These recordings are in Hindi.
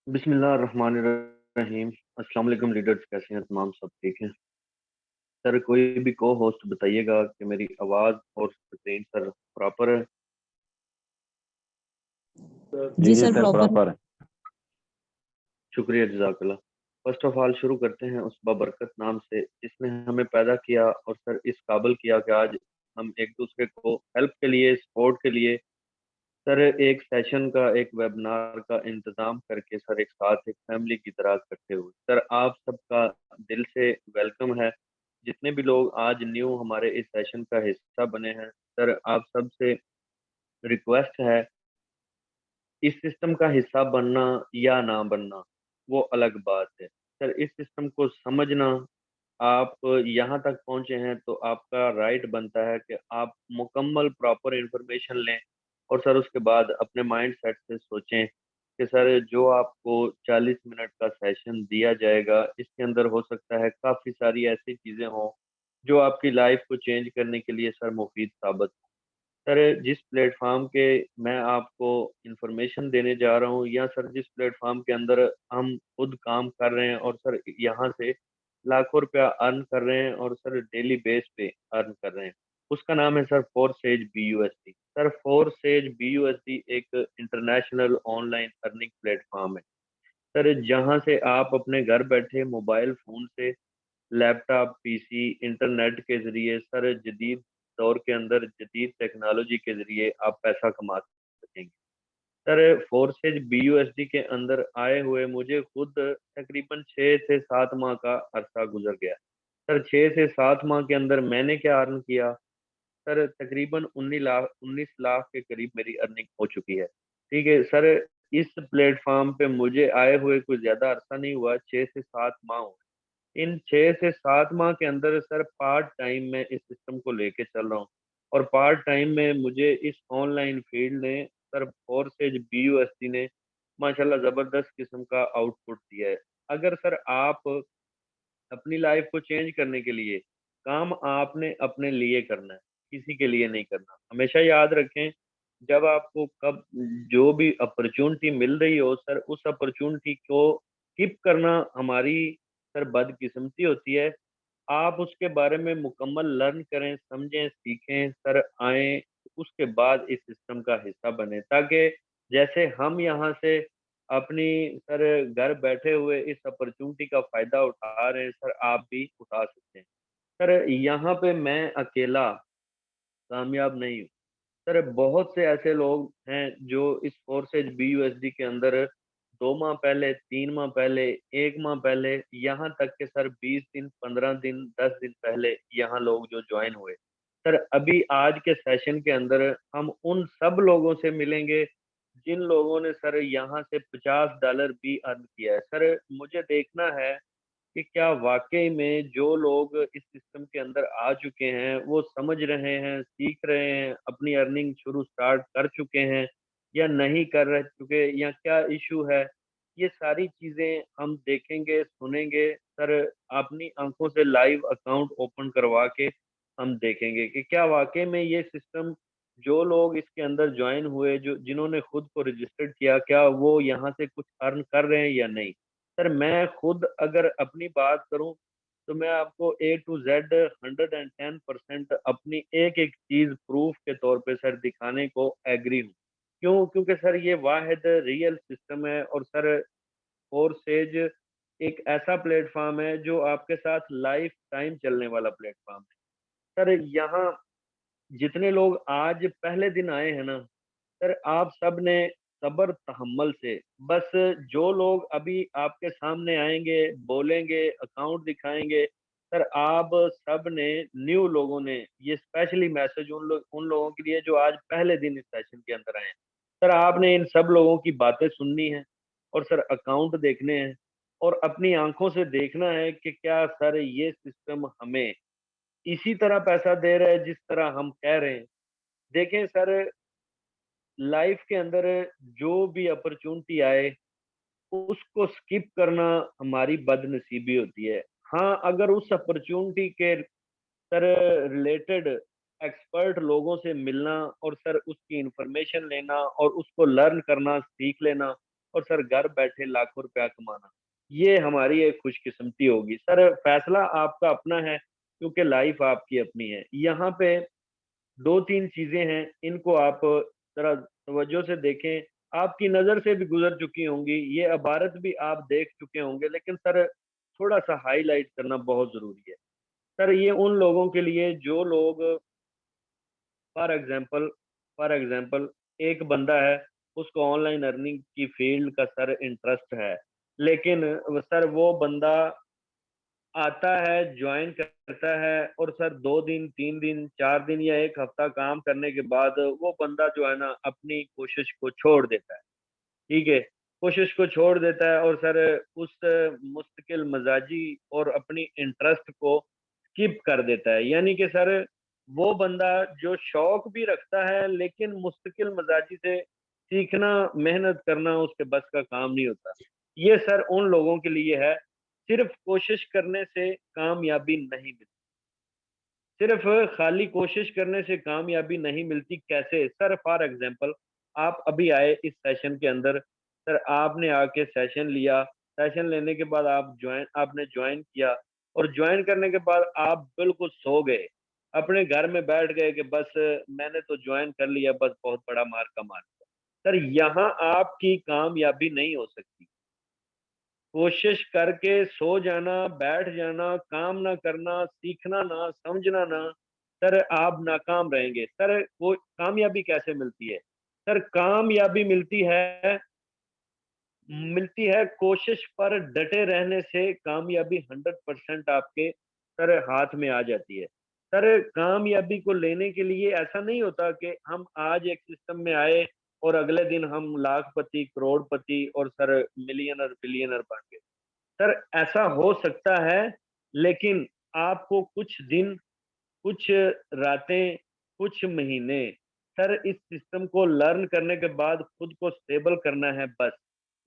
बिस्मिल्लाहिर्रहमानिर्रहीम। अस्सलाम वालेकुम लीडर्स, कैसे हैं तमाम? सब ठीक हैं सर? कोई भी को होस्ट बताइएगा कि मेरी आवाज़ और स्क्रीन सर प्रॉपर है? जी जी जी सर, सर, प्रॉपर। प्रॉपर। शुक्रिया, जज़ाकल्लाह। फर्स्ट ऑफ ऑल शुरू करते हैं उस बाबरकत नाम से जिसने हमें पैदा किया और सर इस काबिल किया कि आज हम एक दूसरे को हेल्प के लिए, सपोर्ट के लिए सर एक सेशन का, एक वेबिनार का इंतज़ाम करके सर एक साथ एक फैमिली की तरह इकट्ठे हुए। सर आप सबका दिल से वेलकम है। जितने भी लोग आज न्यू हमारे इस सेशन का हिस्सा बने हैं, सर आप सब से रिक्वेस्ट है, इस सिस्टम का हिस्सा बनना या ना बनना वो अलग बात है। सर इस सिस्टम को समझना, आप यहाँ तक पहुँचे हैं तो आपका राइट बनता है कि आप मुकम्मल प्रॉपर इंफॉर्मेशन लें और सर उसके बाद अपने माइंड सेट से सोचें कि सर जो आपको 40 मिनट का सेशन दिया जाएगा, इसके अंदर हो सकता है काफ़ी सारी ऐसी चीज़ें हों जो आपकी लाइफ को चेंज करने के लिए सर मुफीद साबित हों। सर जिस प्लेटफॉर्म के मैं आपको इंफॉर्मेशन देने जा रहा हूँ, या सर जिस प्लेटफॉर्म के अंदर हम खुद काम कर रहे हैं और सर यहाँ से लाखों रुपया अर्न कर रहे हैं और सर डेली बेस पे अर्न कर रहे हैं, उसका नाम है sir forces BUSD। Sir forces BUSD एक इंटरनेशनल ऑनलाइन अर्निंग प्लेटफॉर्म है सर, जहाँ से आप अपने घर बैठे मोबाइल फ़ोन से, लैपटॉप, पीसी, इंटरनेट के ज़रिए सर जदीद दौर के अंदर जदीद टेक्नोलॉजी के ज़रिए आप पैसा कमा सकेंगे। सर फोर्सेज BUSD के अंदर आए हुए मुझे खुद तकरीबन 6 से 7 माह का अरसा गुजर गया। सर 6 से 7 माह के अंदर मैंने क्या अर्न किया? सर तकरीबन 19 लाख के करीब मेरी अर्निंग हो चुकी है। ठीक है सर, इस प्लेटफॉर्म पे मुझे आए हुए कुछ ज़्यादा अरसा नहीं हुआ, 6 से 7 माह हुए। इन 6 से 7 माह के अंदर सर पार्ट टाइम में इस सिस्टम को लेके चल रहा हूँ और पार्ट टाइम में मुझे इस ऑनलाइन फील्ड ने सर फोर्सेज BUSD ने माशाल्लाह ज़बरदस्त किस्म का आउटपुट दिया है। अगर सर आप अपनी लाइफ को चेंज करने के लिए काम आपने अपने लिए करना है, किसी के लिए नहीं करना। हमेशा याद रखें, जब आपको कब जो भी अपॉर्चुनिटी मिल रही हो सर, उस अपॉर्चुनिटी को स्किप करना हमारी सर बदकिस्मती होती है। आप उसके बारे में मुकम्मल लर्न करें, समझें, सीखें सर, आएँ, उसके बाद इस सिस्टम का हिस्सा बनें, ताकि जैसे हम यहाँ से अपनी सर घर बैठे हुए इस अपॉर्चुनिटी का फ़ायदा उठा रहे हैं सर, आप भी उठा सकते हैं। सर यहाँ पे मैं अकेला कामयाब नहीं हूँ। सर बहुत से ऐसे लोग हैं जो इस फोर्सेज BUSD के अंदर 2 माह पहले, 3 माह पहले, 1 माह पहले, यहाँ तक के सर 20 दिन, 15 दिन, 10 दिन पहले यहाँ लोग जो जॉइन हुए। सर अभी आज के सेशन के अंदर हम उन सब लोगों से मिलेंगे जिन लोगों ने सर यहाँ से $50 भी अर्न किया है। सर मुझे देखना है कि क्या वाक़ई में जो लोग इस सिस्टम के अंदर आ चुके हैं, वो समझ रहे हैं, सीख रहे हैं, अपनी अर्निंग शुरू स्टार्ट कर चुके हैं या नहीं कर रह चुके, या क्या इश्यू है? ये सारी चीज़ें हम देखेंगे, सुनेंगे सर, अपनी आँखों से लाइव अकाउंट ओपन करवा के हम देखेंगे कि क्या वाक़ई में ये सिस्टम, जो लोग इसके अंदर जॉइन हुए, जो जिन्होंने खुद को रजिस्टर्ड किया, क्या वो यहाँ से कुछ अर्न कर रहे हैं या नहीं? सर मैं खुद अगर अपनी बात करूँ, तो मैं आपको A to Z 110% अपनी एक-एक चीज़ प्रूफ़ के तौर पे सर दिखाने को एग्री हूँ। क्यों? क्योंकि सर ये वाहिद रियल सिस्टम है और सर फोरसेज एक ऐसा प्लेटफ़ॉर्म है जो आपके साथ लाइफ़ टाइम चलने वाला प्लेटफ़ॉर्म है। सर यहाँ जितने लोग आज पहले दिन आए हैं ना, सर आप सब ने सब्र तहम्मुल से, बस जो लोग अभी आपके सामने आएँगे, बोलेंगे, अकाउंट दिखाएँगे, सर आप सब ने, न्यू लोगों ने, ये स्पेशली मैसेज उन लोगों के लिए जो आज पहले दिन इस सेशन के अंदर आए हैं। सर आपने इन सब लोगों की बातें सुननी है और सर अकाउंट देखने हैं और अपनी आँखों से देखना है कि क्या सर ये सिस्टम हमें इसी तरह पैसा दे रहा है जिस तरह हम कह रहे हैं। देखें सर, लाइफ के अंदर जो भी अपॉर्चुनिटी आए, उसको स्किप करना हमारी बदनसीबी होती है। हाँ, अगर उस अपॉर्चुनिटी के सर रिलेटेड एक्सपर्ट लोगों से मिलना और सर उसकी इन्फॉर्मेशन लेना और उसको लर्न करना, सीख लेना, और सर घर बैठे लाखों रुपया कमाना, ये हमारी एक खुशकिस्मती होगी सर। फैसला आपका अपना है, क्योंकि लाइफ आपकी अपनी है। यहाँ पे दो तीन चीजें हैं, इनको आप जरा तवज्जो से देखें। आपकी नजर से भी गुजर चुकी होंगी, ये इबारत भी आप देख चुके होंगे, लेकिन सर थोड़ा सा हाईलाइट करना बहुत जरूरी है। सर ये उन लोगों के लिए जो लोग, फॉर एग्जांपल फॉर एग्जांपल एक बंदा है, उसको ऑनलाइन अर्निंग की फील्ड का सर इंटरेस्ट है, लेकिन सर वो बंदा आता है, ज्वाइन करता है, और सर 2 दिन 3 दिन 4 दिन या एक हफ्ता काम करने के बाद वो बंदा जो है ना अपनी कोशिश को छोड़ देता है। ठीक है, कोशिश को छोड़ देता है और सर उस मुस्तकिल मजाजी और अपनी इंटरेस्ट को स्किप कर देता है। यानी कि सर वो बंदा जो शौक भी रखता है, लेकिन मुस्तकिल मजाजी से सीखना, मेहनत करना उसके बस का काम नहीं होता। ये सर उन लोगों के लिए है। सिर्फ कोशिश करने से कामयाबी नहीं मिलती, सिर्फ खाली कोशिश करने से कामयाबी नहीं मिलती। कैसे सर? फॉर एग्जांपल, आप अभी आए इस सेशन के अंदर, सर आपने आके सेशन लिया, सेशन लेने के बाद आपने ज्वाइन किया, और ज्वाइन करने के बाद आप बिल्कुल सो गए, अपने घर में बैठ गए कि बस मैंने तो ज्वाइन कर लिया, बस बहुत बड़ा मार कमा लिया। सर यहाँ आपकी कामयाबी नहीं हो सकती। कोशिश करके सो जाना, बैठ जाना, काम ना करना, सीखना ना, समझना ना, सर आप नाकाम रहेंगे। सर वो कामयाबी कैसे मिलती है? सर कामयाबी मिलती है कोशिश पर डटे रहने से। कामयाबी 100% आपके सर हाथ में आ जाती है। सर कामयाबी को लेने के लिए ऐसा नहीं होता कि हम आज एक सिस्टम में आए और अगले दिन हम लाखपति, करोड़पति और सर मिलियनर बिलियनर बन गए। सर ऐसा हो सकता है, लेकिन आपको कुछ दिन, कुछ रातें, कुछ महीने सर इस सिस्टम को लर्न करने के बाद खुद को स्टेबल करना है बस।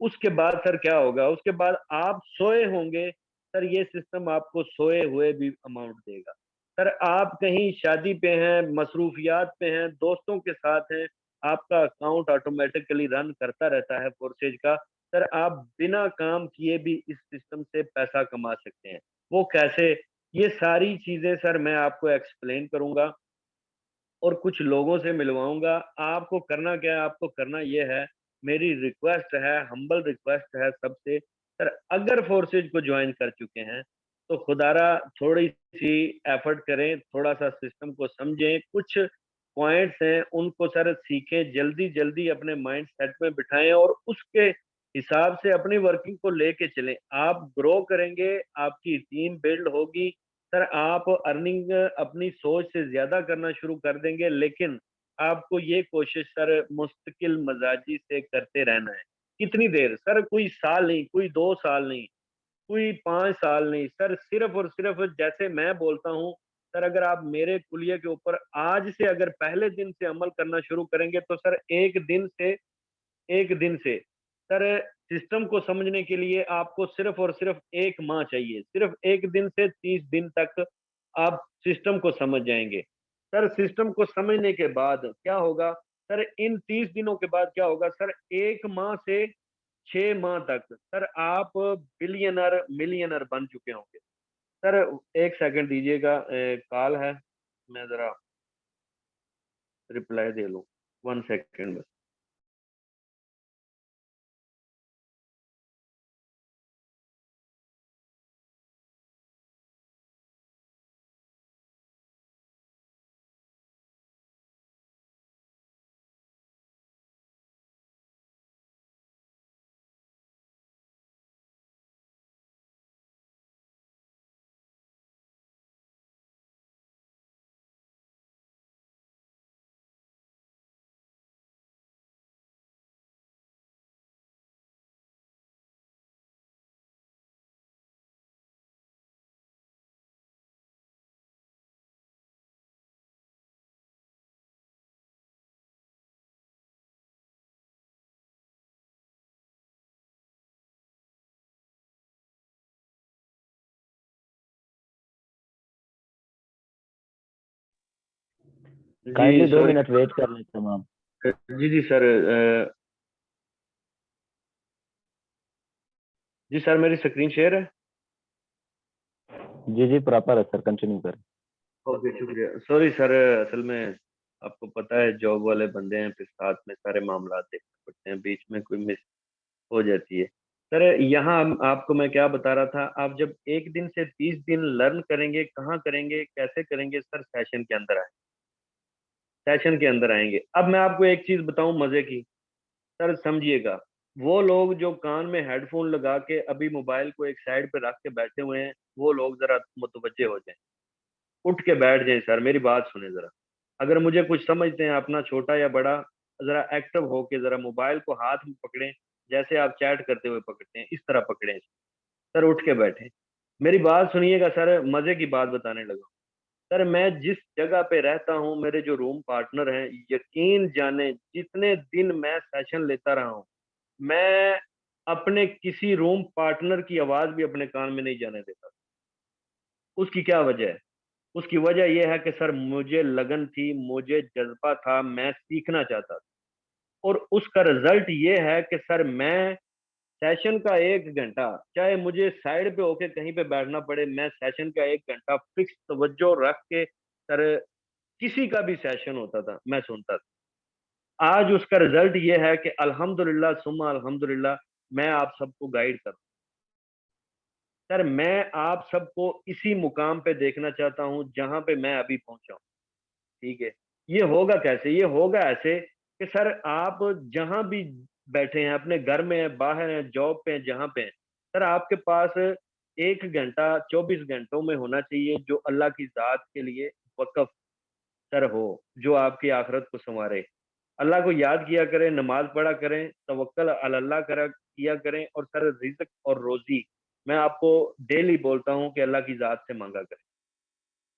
उसके बाद सर क्या होगा? उसके बाद आप सोए होंगे, सर ये सिस्टम आपको सोए हुए भी अमाउंट देगा। सर आप कहीं शादी पे हैं, मसरूफियात पे हैं, दोस्तों के साथ हैं, आपका अकाउंट ऑटोमेटिकली रन करता रहता है फोर्सेज का। सर आप बिना काम किए भी इस सिस्टम से पैसा कमा सकते हैं। वो कैसे? ये सारी चीजें सर मैं आपको एक्सप्लेन करूंगा और कुछ लोगों से मिलवाऊंगा। आपको करना क्या है? आपको करना ये है, मेरी रिक्वेस्ट है, हम्बल रिक्वेस्ट है सबसे, सर अगर फोर्सेज को ज्वाइन कर चुके हैं तो खुदारा थोड़ी सी एफर्ट करें, थोड़ा सा सिस्टम को समझें, कुछ पॉइंट्स हैं उनको सर सीखें, जल्दी जल्दी अपने माइंड सेट में बिठाएं और उसके हिसाब से अपनी वर्किंग को लेके चलें। आप ग्रो करेंगे, आपकी टीम बिल्ड होगी, सर आप अर्निंग अपनी सोच से ज्यादा करना शुरू कर देंगे। लेकिन आपको ये कोशिश सर मुस्तकिल मजाजी से करते रहना है। कितनी देर? सर कोई साल नहीं, कोई 2 साल नहीं, कोई 5 साल नहीं, सर सिर्फ और सिर्फ जैसे मैं बोलता हूँ। सर अगर आप मेरे कुलिये के ऊपर आज से अगर पहले दिन से अमल करना शुरू करेंगे तो सर एक दिन से सर सिस्टम को समझने के लिए आपको सिर्फ और सिर्फ 1 माह चाहिए। सिर्फ एक दिन से 30 दिन तक आप सिस्टम को समझ जाएंगे। सर सिस्टम को समझने के बाद क्या होगा? सर इन 30 दिनों के बाद क्या होगा? सर 1 माह से 6 माह तक सर आप बिलियनर मिलियनर बन चुके होंगे। सर एक सेकंड दीजिएगा, कॉल है, मैं जरा रिप्लाई दे लूँ। 1 सेकंड बस। जी काइंडली दो सॉरी। मिनट वेट कर लेते हैं मैम। जी जी सर, जी सर, मेरी स्क्रीन शेयर है। जी जी प्रॉपर है सर, कंटिन्यू करें। ओके, शुक्रिया। सॉरी सर, असल में आपको पता है जॉब वाले बंदे हैं, फिर साथ में सारे मामला देखने पड़ते हैं, बीच में कोई मिस हो जाती है। सर यहाँ आपको मैं क्या बता रहा था, आप जब 1 दिन से 30 दिन लर्न करेंगे, कहाँ करेंगे, कैसे करेंगे सर? सेशन के अंदर आए, सेशन के अंदर आएंगे। अब मैं आपको एक चीज बताऊं मजे की, सर समझिएगा। वो लोग जो कान में हेडफोन लगा के अभी मोबाइल को एक साइड पे रख के बैठे हुए हैं, वो लोग जरा मुतवज्जे हो जाएं, उठ के बैठ जाएं। सर मेरी बात सुने जरा। अगर मुझे कुछ समझते हैं, अपना छोटा या बड़ा, जरा एक्टिव होके जरा मोबाइल को हाथ में पकड़ें, जैसे आप चैट करते हुए पकड़ते हैं, इस तरह पकड़ें। सर उठ के बैठे, मेरी बात सुनिएगा सर, मजे की बात बताने लगा। सर मैं जिस जगह पे रहता हूँ, मेरे जो रूम पार्टनर हैं, यकीन जाने जितने दिन मैं सेशन लेता रहा हूँ, मैं अपने किसी रूम पार्टनर की आवाज भी अपने कान में नहीं जाने देता। उसकी क्या वजह है? उसकी वजह यह है कि सर मुझे लगन थी, मुझे जज्बा था, मैं सीखना चाहता था। और उसका रिजल्ट ये है कि सर मैं सेशन का 1 घंटा, चाहे मुझे साइड पे होके कहीं पे बैठना पड़े, मैं सेशन का 1 घंटा फिक्स तवज्जो रख के सर, किसी का भी सेशन होता था मैं सुनता था। आज उसका रिजल्ट ये है कि अल्हम्दुलिल्लाह सुम्मा अल्हम्दुलिल्लाह, मैं आप सबको गाइड कर, सर मैं आप सबको इसी मुकाम पे देखना चाहता हूं जहां पे मैं अभी पहुंचा हूं। ठीक है। ये होगा कैसे? ये होगा ऐसे कि सर आप जहां भी बैठे हैं, अपने घर में हैं, बाहर हैं, जॉब पे हैं, जहां पे हैं, सर आपके पास 1 घंटा 24 घंटों में होना चाहिए जो अल्लाह की जात के लिए वक़्फ़ सर हो, जो आपकी आखिरत को संवारे। अल्लाह को याद किया करें, नमाज पढ़ा करें, तवक्कल अल्लाह करा किया करें, और सर रिज़्क और रोज़ी मैं आपको डेली बोलता हूँ कि अल्लाह की जात से मांगा करें।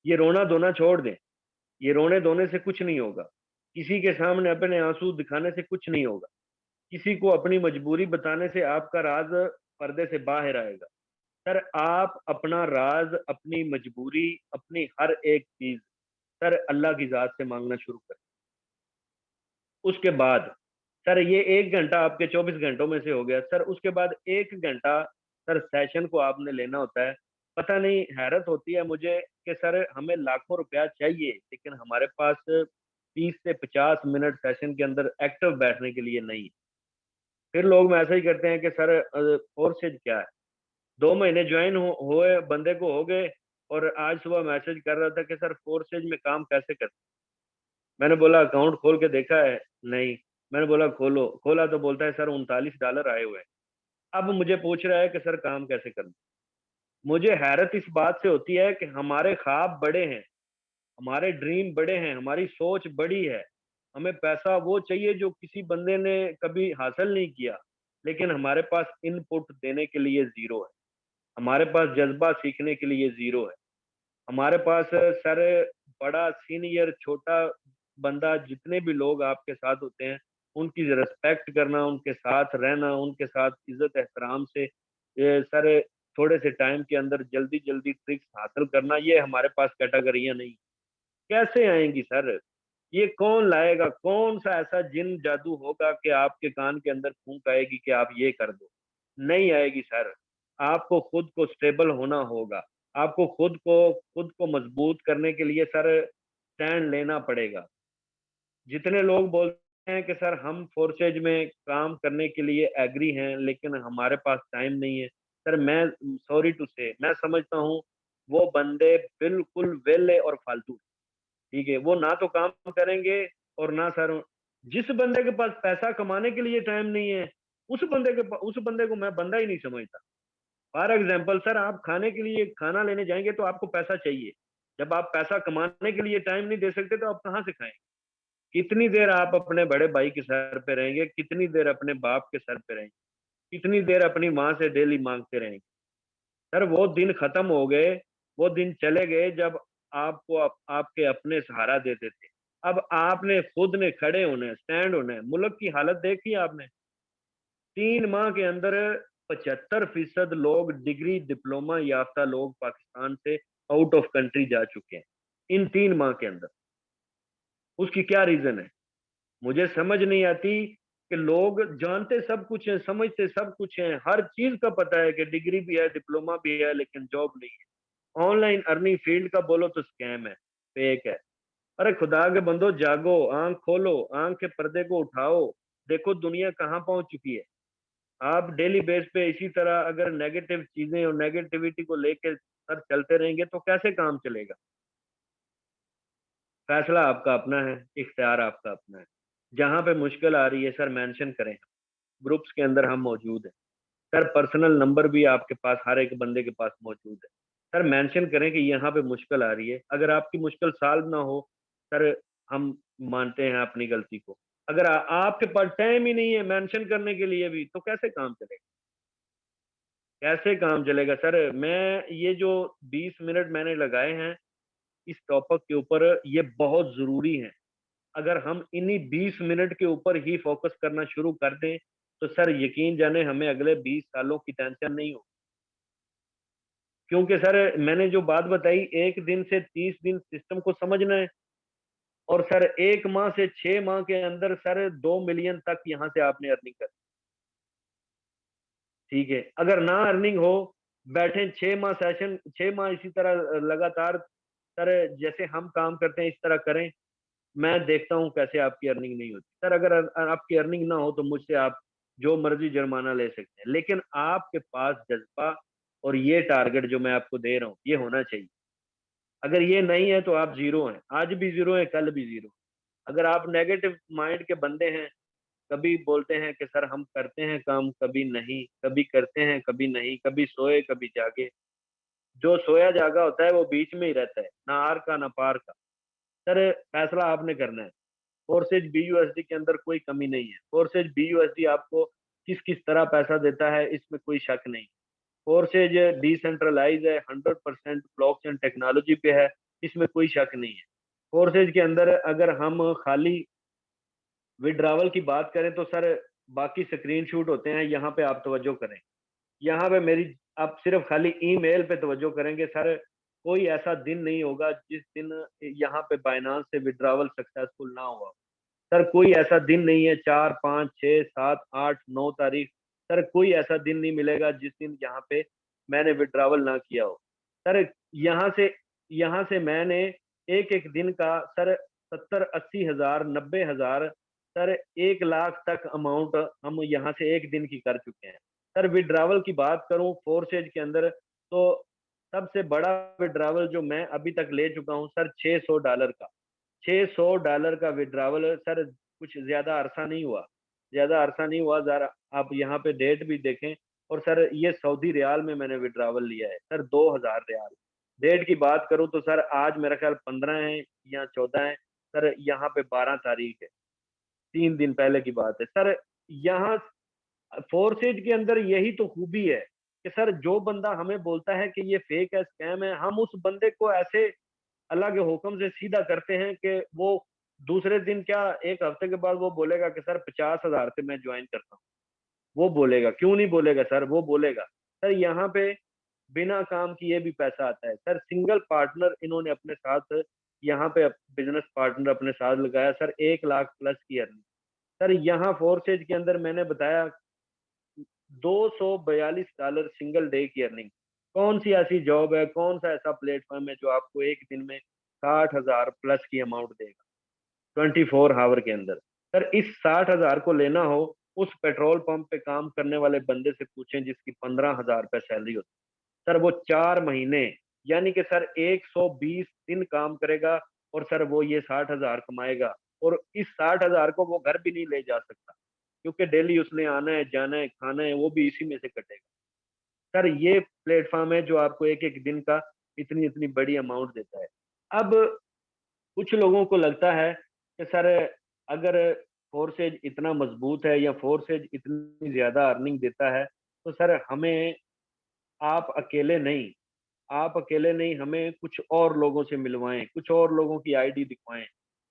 ये रोना धोना छोड़ दें। ये रोने धोने से कुछ नहीं होगा। किसी के सामने अपने आंसू दिखाने से कुछ नहीं होगा। किसी को अपनी मजबूरी बताने से आपका राज पर्दे से बाहर आएगा। सर आप अपना राज, अपनी मजबूरी, अपनी हर एक चीज सर अल्लाह की जात से मांगना शुरू करें। उसके बाद सर ये 1 घंटा आपके 24 घंटों में से हो गया। सर उसके बाद 1 घंटा सर सेशन को आपने लेना होता है। पता नहीं, हैरत होती है मुझे कि सर हमें लाखों रुपया चाहिए, लेकिन हमारे पास 30 से 50 मिनट सेशन के अंदर एक्टिव बैठने के लिए नहीं। फिर लोग ऐसा ही करते हैं कि सर कोर्सेज क्या है, 2 महीने ज्वाइन हुए बंदे को हो गए, और आज सुबह मैसेज कर रहा था कि सर कोर्सेज में काम कैसे करते। मैंने बोला अकाउंट खोल के देखा है? नहीं। मैंने बोला खोलो, खोला तो बोलता है सर $39 आए हुए हैं। अब मुझे पूछ रहा है कि सर काम कैसे करना। मुझे हैरत इस बात से होती है कि हमारे ख्वाब बड़े हैं, हमारे ड्रीम बड़े हैं, हमारी सोच बड़ी है। हमें पैसा वो चाहिए जो किसी बंदे ने कभी हासिल नहीं किया, लेकिन हमारे पास इनपुट देने के लिए जीरो है। हमारे पास जज्बा सीखने के लिए जीरो है। हमारे पास सर बड़ा सीनियर छोटा बंदा, जितने भी लोग आपके साथ होते हैं, उनकी रिस्पेक्ट करना, उनके साथ रहना, उनके साथ इज्जत एहतराम से ये सर थोड़े से टाइम के अंदर जल्दी जल्दी ट्रिक्स हासिल करना, ये हमारे पास कैटेगरियां नहीं। कैसे आएंगी सर? ये कौन लाएगा? कौन सा ऐसा जिन जादू होगा कि आपके कान के अंदर फूंक आएगी कि आप ये कर दो? नहीं आएगी सर। आपको खुद को स्टेबल होना होगा। आपको खुद को मजबूत करने के लिए सर स्टैंड लेना पड़ेगा। जितने लोग बोलते हैं कि सर हम फोर्सेज में काम करने के लिए एग्री हैं, लेकिन हमारे पास टाइम नहीं है, सर मैं सॉरी टू से मैं समझता हूँ वो बंदे बिल्कुल वेले और फालतू। ठीक है, वो ना तो काम करेंगे और ना सर। जिस बंदे के पास पैसा कमाने के लिए टाइम नहीं है, उस बंदे को मैं बंदा ही नहीं समझता। फॉर एग्जाम्पल सर, आप खाने के लिए खाना लेने जाएंगे तो आपको पैसा चाहिए। जब आप पैसा कमाने के लिए टाइम नहीं दे सकते तो आप कहाँ से खाएंगे? कितनी देर आप अपने बड़े भाई के सर पे रहेंगे? कितनी देर अपने बाप के सर पे रहेंगे? कितनी देर अपनी माँ से डेली मांगते रहेंगे? सर वो दिन खत्म हो गए, वो दिन चले गए जब आपको आपके अपने सहारा देते थे। अब आपने खुद ने खड़े होना है, स्टैंड होना है। मुल्क की हालत देखी आपने। 3 माह के अंदर 75% लोग डिग्री डिप्लोमा याफ्ता लोग पाकिस्तान से आउट ऑफ कंट्री जा चुके हैं, इन 3 माह के अंदर। उसकी क्या रीजन है? मुझे समझ नहीं आती कि लोग जानते सब कुछ हैं, समझते सब कुछ हैं, हर चीज का पता है कि डिग्री भी है, डिप्लोमा भी है, लेकिन जॉब नहीं है। ऑनलाइन अर्निंग फील्ड का बोलो तो स्कैम है, फेक है। अरे खुदा के बंदो, जागो, आंख खोलो, आंख के पर्दे को उठाओ, देखो दुनिया कहाँ पहुंच चुकी है। आप डेली बेस पे इसी तरह अगर नेगेटिव चीजें और नेगेटिविटी को लेकर सर चलते रहेंगे तो कैसे काम चलेगा। फैसला आपका अपना है, इख्तियार आपका अपना है। जहां पे मुश्किल आ रही है सर मेंशन करें, ग्रुप्स के अंदर हम मौजूद हैं। सर पर्सनल नंबर भी आपके पास, हर एक बंदे के पास मौजूद है। सर मेंशन करें कि यहाँ पे मुश्किल आ रही है, अगर आपकी मुश्किल सॉल्व ना हो सर, हम मानते हैं अपनी गलती को। अगर आपके पास टाइम ही नहीं है मेंशन करने के लिए भी, तो कैसे काम चलेगा, कैसे काम चलेगा सर। मैं ये जो 20 मिनट मैंने लगाए हैं इस टॉपिक के ऊपर, ये बहुत जरूरी है। अगर हम इन्हीं 20 मिनट के ऊपर ही फोकस करना शुरू कर दें तो सर यकीन जाने हमें अगले 20 सालों की टेंशन नहीं हो। क्योंकि सर मैंने जो बात बताई, 1 दिन से 30 दिन सिस्टम को समझना है, और सर 1 माह से 6 माह के अंदर सर 2 मिलियन तक यहाँ से आपने अर्निंग कर। ठीक है, अगर ना अर्निंग हो, बैठे 6 माह सेशन, 6 माह इसी तरह लगातार सर जैसे हम काम करते हैं इस तरह करें, मैं देखता हूं कैसे आपकी अर्निंग नहीं होती। सर अगर आपकी अर्निंग ना हो तो मुझसे आप जो मर्जी जुर्माना ले सकते हैं, लेकिन आपके पास जज्बा और ये टारगेट जो मैं आपको दे रहा हूँ ये होना चाहिए। अगर ये नहीं है तो आप जीरो हैं, आज भी जीरो हैं, कल भी जीरो। अगर आप नेगेटिव माइंड के बंदे हैं, कभी बोलते हैं कि सर हम करते हैं काम, कभी नहीं, कभी करते हैं कभी नहीं, कभी सोए कभी जागे, जो सोया जागा होता है वो बीच में ही रहता है, ना आर का ना पार का। सर फैसला आपने करना है। फोर्सेज BUSD के अंदर कोई कमी नहीं है। फोर्सेज BUSD आपको किस किस तरह पैसा देता है इसमें कोई शक नहीं। फोर्सेज डिसेंट्रलाइज है, 100% ब्लॉकचेन टेक्नोलॉजी पे है, इसमें कोई शक नहीं है। फोर्सेज के अंदर अगर हम खाली विड्रावल की बात करें तो सर बाकी स्क्रीनशॉट होते हैं, यहाँ पे आप तवज्जो करें। यहाँ पे मेरी, आप सिर्फ खाली ईमेल पे तवज्जो करेंगे सर, कोई ऐसा दिन नहीं होगा जिस दिन यहाँ पे बाइनांस से विड्रावल सक्सेसफुल ना हुआ। सर कोई ऐसा दिन नहीं है, 4 5 6 7 8 9 तारीख, सर कोई ऐसा दिन नहीं मिलेगा जिस दिन यहाँ पे मैंने विड्रावल ना किया हो। सर यहाँ से मैंने एक एक दिन का सर 70 80 हजार 90 हजार, सर 1 लाख तक अमाउंट हम यहाँ से एक दिन की कर चुके हैं। सर विड्रावल की बात करूं फोर्सेज के अंदर, तो सबसे बड़ा विड्रावल जो मैं अभी तक ले चुका हूं सर, $600 का। $600 का विड्रावल सर, कुछ ज्यादा अरसा नहीं हुआ, ज्यादा अरसा नहीं हुआ। जरा आप यहाँ पे डेट भी देखें, और सर ये सऊदी रियाल में मैंने विड्रावल लिया है सर, 2000 रियाल। डेट की बात करूं तो सर आज मेरा ख्याल 15 है या 14 है, सर यहाँ पे 12 तारीख है, 3 दिन पहले की बात है सर। यहाँ फोर्सेज के अंदर यही तो खूबी है कि सर जो बंदा हमें बोलता है कि ये फेक है, स्कैम है, हम उस बंदे को ऐसे अल्लाह के हुक्म से सीधा करते हैं कि वो दूसरे दिन क्या, एक हफ्ते के बाद वो बोलेगा कि सर 50 हजार से मैं ज्वाइन करता हूँ। वो बोलेगा, क्यों नहीं बोलेगा सर, वो बोलेगा। सर यहाँ पे बिना काम किए भी पैसा आता है सर। सिंगल पार्टनर इन्होंने अपने साथ, यहाँ पे बिजनेस पार्टनर अपने साथ लगाया सर, 1 लाख प्लस की अर्निंग। सर यहाँ फोर्सेज के अंदर मैंने बताया $242 सिंगल डे की अर्निंग। कौन सी ऐसी जॉब है, कौन सा ऐसा प्लेटफॉर्म है जो आपको एक दिन में 60 हजार प्लस की अमाउंट देगा 24 आवर के अंदर। सर इस 60 हजार को लेना हो, उस पेट्रोल पंप पे काम करने वाले बंदे से पूछें जिसकी 15 हजार रुपये सैलरी होती है। सर वो 4 महीने, यानी कि सर 120 दिन काम करेगा, और सर वो ये 60 हजार कमाएगा। और इस 60 हजार को वो घर भी नहीं ले जा सकता, क्योंकि डेली उसने आना है, जाना है, खाना है, वो भी इसी में से कटेगा। सर ये प्लेटफॉर्म है जो आपको एक एक दिन का इतनी इतनी बड़ी अमाउंट देता है। अब कुछ लोगों को लगता है कि सर अगर फोर्सेज इतना मजबूत है या फोर्सेज इतनी ज्यादा अर्निंग देता है तो सर हमें, आप अकेले नहीं, आप अकेले नहीं, हमें कुछ और लोगों से मिलवाएं, कुछ और लोगों की आईडी दिखवाएं।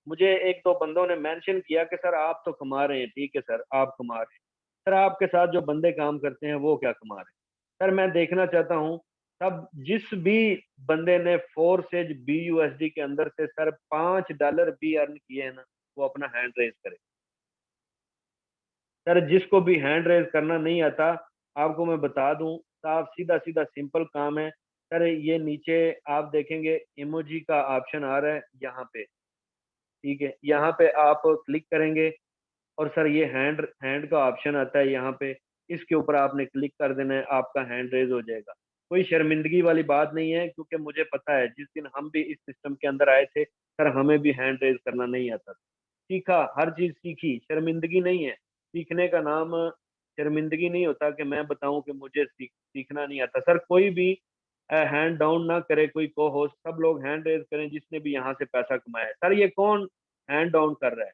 मुझे एक दो बंदों ने मेंशन किया कि सर आप तो कमा रहे हैं, ठीक है सर आप कमा रहे हैं, सर आपके साथ जो बंदे काम करते हैं वो क्या कमा रहे हैं। सर मैं देखना चाहता हूँ, तब जिस भी बंदे ने फोर्सेज BUSD के अंदर से सर $5 भी अर्न किए हैं ना, वो अपना हैंड रेज करे। सर जिसको भी हैंड रेज करना नहीं आता, आपको मैं बता दूं, साफ सीधा सीधा सिंपल काम है सर। ये नीचे आप देखेंगे इमोजी का ऑप्शन आ रहा है यहाँ पे, ठीक है, यहाँ पे आप क्लिक करेंगे और सर ये हैंड हैंड का ऑप्शन आता है यहाँ पे, इसके ऊपर आपने क्लिक कर देना है, आपका हैंड रेज हो जाएगा। कोई शर्मिंदगी वाली बात नहीं है, क्योंकि मुझे पता है जिस दिन हम भी इस सिस्टम के अंदर आए थे सर, हमें भी हैंड रेज करना नहीं आता था। सीखा, हर चीज सीखी, शर्मिंदगी नहीं है। सीखने का नाम शर्मिंदगी नहीं होता कि मैं बताऊं कि मुझे सीखना नहीं आता। सर कोई भी हैंड डाउन ना करे, कोई को होस्ट, सब लोग हैंड रेज करें जिसने भी यहाँ से पैसा कमाया है। सर ये कौन हैंड डाउन कर रहा है?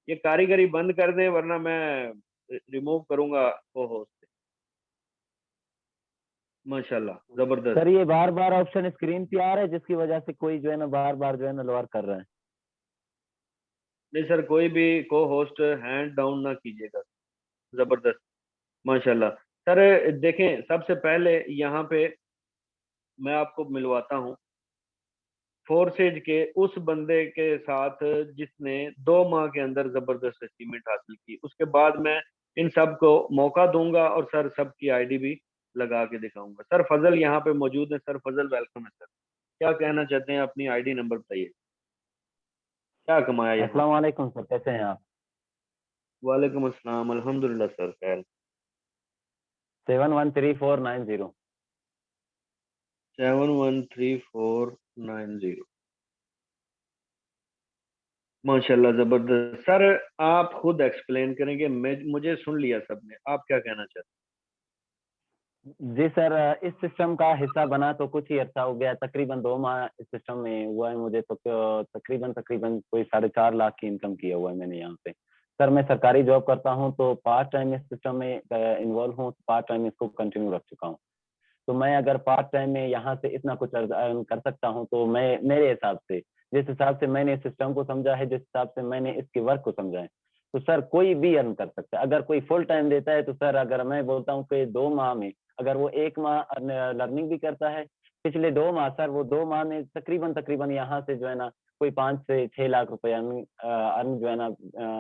ये कारीगरी बंद कर दें, वरना मैं रिमूव करूंगा को होस्ट से। माशाल्लाह सर जबरदस्त। ये बार बार ऑप्शन स्क्रीन पे आ रहा है, जिसकी वजह से कोई जो है ना बार बार जो है ना लोअर कर रहा है। नहीं सर, कोई भी को होस्ट हैंड डाउन ना कीजिएगा। जबरदस्त, माशाल्लाह। सर देखें, सबसे पहले यहाँ पे मैं आपको मिलवाता हूँ फोर्सेज के उस बंदे के साथ जिसने 2 माह के अंदर जबरदस्त अचीवमेंट हासिल की। उसके बाद मैं इन सब को मौका दूंगा और सर सबकी आईडी भी लगा के दिखाऊंगा। सर फजल यहाँ पे मौजूद है। सर फजल वेलकम है सर। क्या कहना चाहते हैं? अपनी आईडी नंबर बताइए, क्या कमाया यहाँ अस्सलाम पे? वालेकुम सर, कैसे हैं आप? वालेकुम अस्सलाम, अल्हम्दुलिल्लाह सर, खैर। 7113,490। 7113,490। माशाल्लाह जबरदस्त। सर आप खुद एक्सप्लेन करेंगे? मैं मुझे सुन लिया सबने, आप क्या कहना चाहते जी सर, इस सिस्टम का हिस्सा बना तो कुछ ही अर्सा हो गया, तकरीबन 2 माह इस सिस्टम में हुआ है मुझे। तो तकरीबन तकरीबन कोई 4.5 लाख की इनकम किया हुआ है मैंने यहाँ पे। सर मैं सरकारी जॉब करता हूँ, तो पार्ट टाइम इस सिस्टम में इन्वॉल्व हूँ, पार्ट टाइम इसको कंटिन्यू रख चुका हूँ। तो मैं अगर पार्ट टाइम में यहाँ से इतना कुछ अर्न कर सकता हूँ, तो मैं मेरे हिसाब से, जिस हिसाब से मैंने इस सिस्टम को समझा है, जिस हिसाब से मैंने इसके वर्क को समझा है, तो सर कोई भी अर्न कर सकता है। अगर कोई फुल टाइम देता है, तो सर अगर मैं बोलता हूँ कि 2 माह में अगर वो 1 माह लर्निंग भी करता है, पिछले 2 माह सर वो 2 माह में तकरीबन तकरीबन यहाँ से जो है ना कोई 5 से 6 लाख रुपए अर्न जो है ना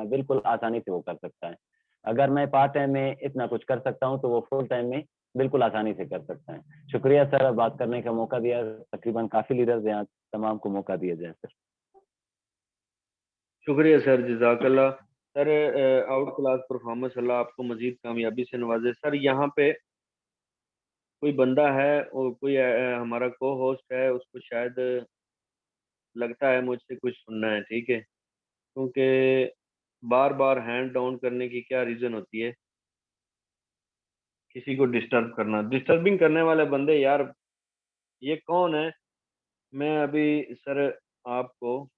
बिल्कुल आसानी से वो कर सकता है। अगर मैं पार्ट टाइम में इतना कुछ कर सकता हूँ, तो वो फुल टाइम में बिल्कुल आसानी से कर सकता है। शुक्रिया सर, बात करने का मौका दिया। तकरीबन काफी लीडर्स यहाँ, तमाम को मौका दिया जाए सर। हैं? शुक्रिया सर, जजाकल्ला। Sir out class performance, Allah आपको मजीद कामयाबी से नवाजे। सर यहाँ पे कोई बंदा है और कोई हमारा को होस्ट है, उसको शायद लगता है मुझसे कुछ सुनना है, ठीक है? क्योंकि बार बार हैंड डाउन करने की क्या रीजन होती है? किसी को डिस्टर्ब करना, डिस्टर्बिंग करने वाले बंदे यार, ये कौन है? मैं अभी सर आपको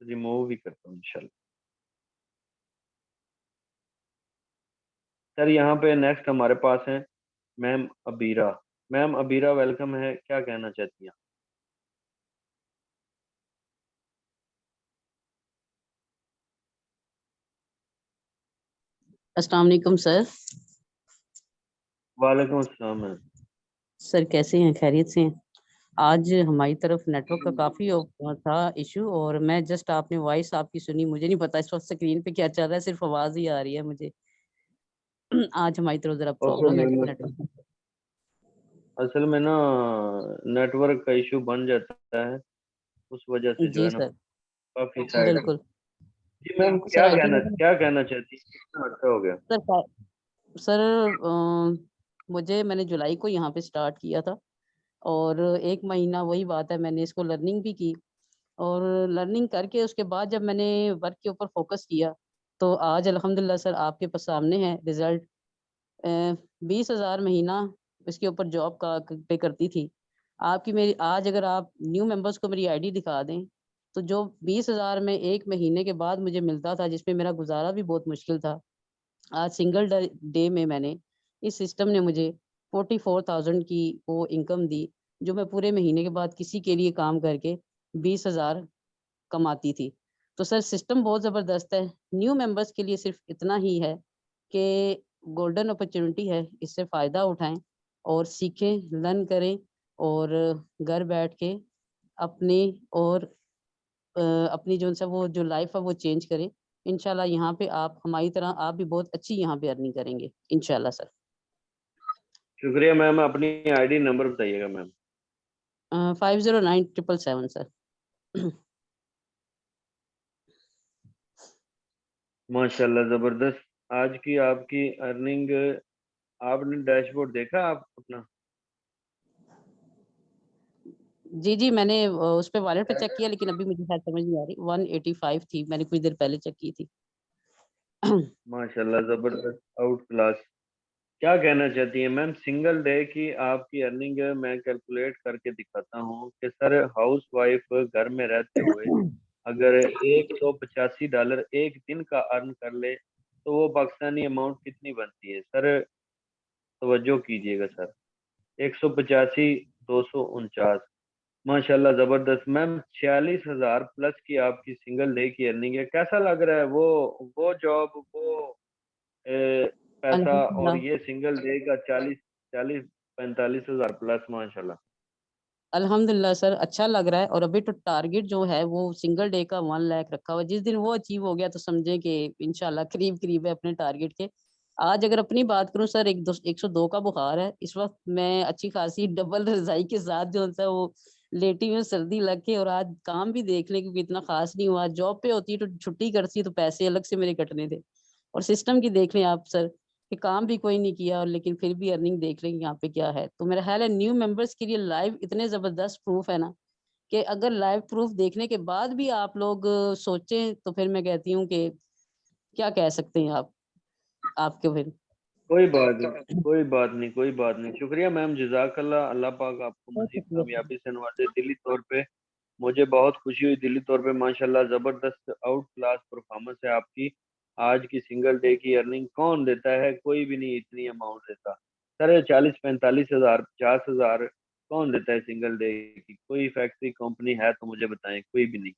रिमूव भी करता हूँ इंशाल्लाह। सर यहाँ पे नेक्स्ट हमारे पास है ma'am Abira. Ma'am Abira welcome है, क्या कहना चाहती हैं? अस्सलाम वालेकुम सर। वालेकुम अस्सलाम मैम। सर कैसे हैं, खैरियत से हैं? आज हमारी तरफ नेटवर्क का काफी था इशू, और मैं जस्ट आपने वॉइस आपकी सुनी, मुझे नहीं पता इस वक्त स्क्रीन पे क्या चल रहा है, सिर्फ आवाज ही आ रही है मुझे। आज हमारी तरफ जरा ओके प्रॉब्लम है मैम, नेटवर्क। असल में ना नेटवर्क का इशू बन जाता है, उस वजह से जो जी है ना सर, काफी साइड में। बिल्कुल। जी मैम, सर आई थिंक क्या कहना चाहती हैं? कितना अच्छा हो गया? सर सर मैंने जुलाई को यहाँ पे स्टार्ट किया था, और 1 महीना वही बात है, मैंने इसको लर्निंग भी की। और लर्निंग करके उसके बाद जब मैंने वर्क के ऊपर फोकस किया, तो आज अल्हम्दुलिल्लाह सर आपके पास सामने है रिजल्ट। 20,000 महीना इसके ऊपर जॉब का पे करती थी। आपकी मेरी आज अगर आप न्यू मेंबर्स को मेरी आईडी दिखा दें, तो जो 20,000 में 1 महीने के बाद मुझे मिलता था, जिसमें मेरा गुजारा भी बहुत मुश्किल था, आज सिंगल डे में मैंने, इस सिस्टम ने मुझे 44,000 की वो इनकम दी, जो मैं पूरे महीने के बाद किसी के लिए काम करके 20,000 कमाती थी। तो सर सिस्टम बहुत ज़बरदस्त है। न्यू मेंबर्स के लिए सिर्फ इतना ही है कि गोल्डन अपॉर्चुनिटी है, इससे फ़ायदा उठाएँ और सीखें, लर्न करें, और घर बैठ के अपने और अपनी जो सा वो जो लाइफ़ है वो चेंज करें। इंशाल्लाह यहाँ पे आप हमारी तरह आप भी बहुत अच्छी यहाँ पे अर्निंग करेंगे इंशाल्लाह सर। शुक्रिया मैम, अपनी आईडी नंबर बताइएगा मैम। 509777 सर। माशाल्लाह ज़बरदस्त। आज की आपकी अर्निंग, आपने डैशबोर्ड देखा आप अपना? जी, जी, मैंने उस पे वॉलेट पे चेक किया लेकिन अभी मुझे शायद समझ नहीं आ रही। 185 थी, मैंने कुछ देर पहले चेक की थी। माशाल्लाह ज़बरदस्त, आउट क्लास। क्या कहना चाहती हैं मैम, सिंगल डे की आपकी अर्निंग मैं कैलकुलेट करके दिखाता हूँ कि सर हाउस वाइफ घर में रहते हुए अगर $185 एक दिन का अर्न कर ले तो वो पाकिस्तानी अमाउंट कितनी बनती है सर? तवज्जो कीजिएगा सर। 185, 249, माशाल्लाह जबरदस्त। मैम 46,000 प्लस की आपकी सिंगल डे की अर्निंग है। कैसा लग रहा है वो जॉब, वो पैसा, और अल्हम्दुलिल्लाह। ये सिंगल डे का 40-45,000 प्लस, माशाल्लाह। अल्हम्दुलिल्लाह सर, अच्छा लग रहा है और अभी तो टारगेट जो है वो सिंगल डे का 1 लाख रखा हुआ है। जिस दिन वो अचीव हो गया तो समझें कि इंशाल्लाह करीब-करीब है अपने टारगेट के। आज अगर अपनी बात करूँ सर, 102 का बुखार है। इस वक़्त मैं अच्छी खासी डबल रज़ाई के साथ जो है वो लेटी हूँ, सर्दी लग के, और आज काम भी देख लें क्योंकि इतना ख़ास नहीं हुआ। जॉब पे होती तो छुट्टी करती तो पैसे अलग से मेरे कटने थे। और सिस्टम की देख लें आप सर, कि काम भी कोई नहीं किया और लेकिन फिर भी अर्निंग देख रहे हैं यहाँ पे क्या है। तो मेरा ख़्याल है न्यू मेंबर्स के लिए लाइव इतने ज़बरदस्त प्रूफ है ना, कि अगर लाइव प्रूफ देखने के बाद भी आप लोग सोचें तो फिर मैं कहती हूँ कि क्या कह सकते हैं आप, आपके फिर। कोई बात नहीं, कोई बात नहीं, कोई बात नहीं। शुक्रिया मैम, जज़ाकल्लाह। अल्लाह पाक आपको बहुत मज़ीद शुक्रिया सर। कामयाबी से नवाज़े। दिली तौर पे मुझे बहुत खुशी हुई, दिली तौर पे माशाल्लाह ज़बरदस्त आउट क्लास परफॉर्मेंस है आपकी। आज की सिंगल डे की अर्निंग कौन देता है? कोई भी नहीं इतनी अमाउंट देता। सर 40-45,000, 50,000 कौन देता है सिंगल डे की? कोई फैक्ट्री कंपनी है तो मुझे बताएँ, कोई भी नहीं।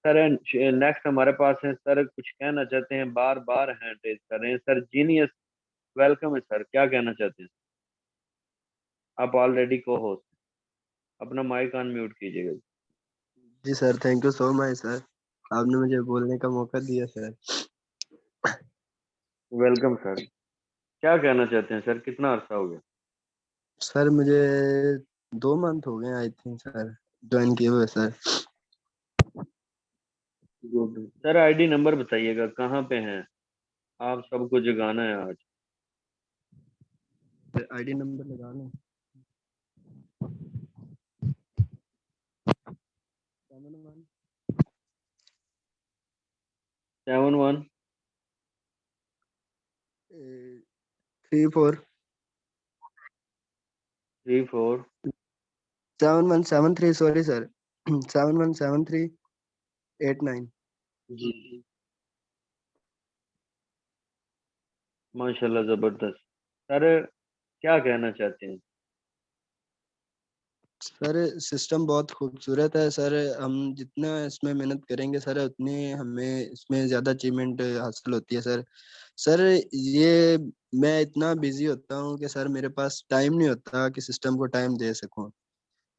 सर नेक्स्ट हमारे पास है सर, कुछ कहना चाहते हैं, बार-बार हैंड रेज़ कर रहे हैं। सर जीनियस, वेलकम है सर, क्या कहना चाहते हैं? आप ऑलरेडी को-होस्ट, अपना माइक अनम्यूट कीजिएगा। जी sir, thank you so much sir, आपने मुझे बोलने का मौका दिया सर। Welcome sir. क्या कहना चाहते हैं सर, कितना अरसा हो गया? सर मुझे 2 मंथ हो गए आई थिंक सर, ज्वाइन किए हुए sir. Good sir, ID number बताइएगा, कहाँ पे हैं आप? सबको जगाना है आज। आईडी नंबर लगा लो। 71 71 34 34 7173 सॉरी सर 717389। जी, माशाल्लाह जबरदस्त। सर क्या कहना चाहते हैं? सर सिस्टम बहुत खूबसूरत है सर, हम जितना इसमें मेहनत करेंगे सर उतनी हमें इसमें ज़्यादा अचीवमेंट हासिल होती है सर। सर ये मैं इतना बिजी होता हूँ कि सर मेरे पास टाइम नहीं होता कि सिस्टम को टाइम दे सकूं।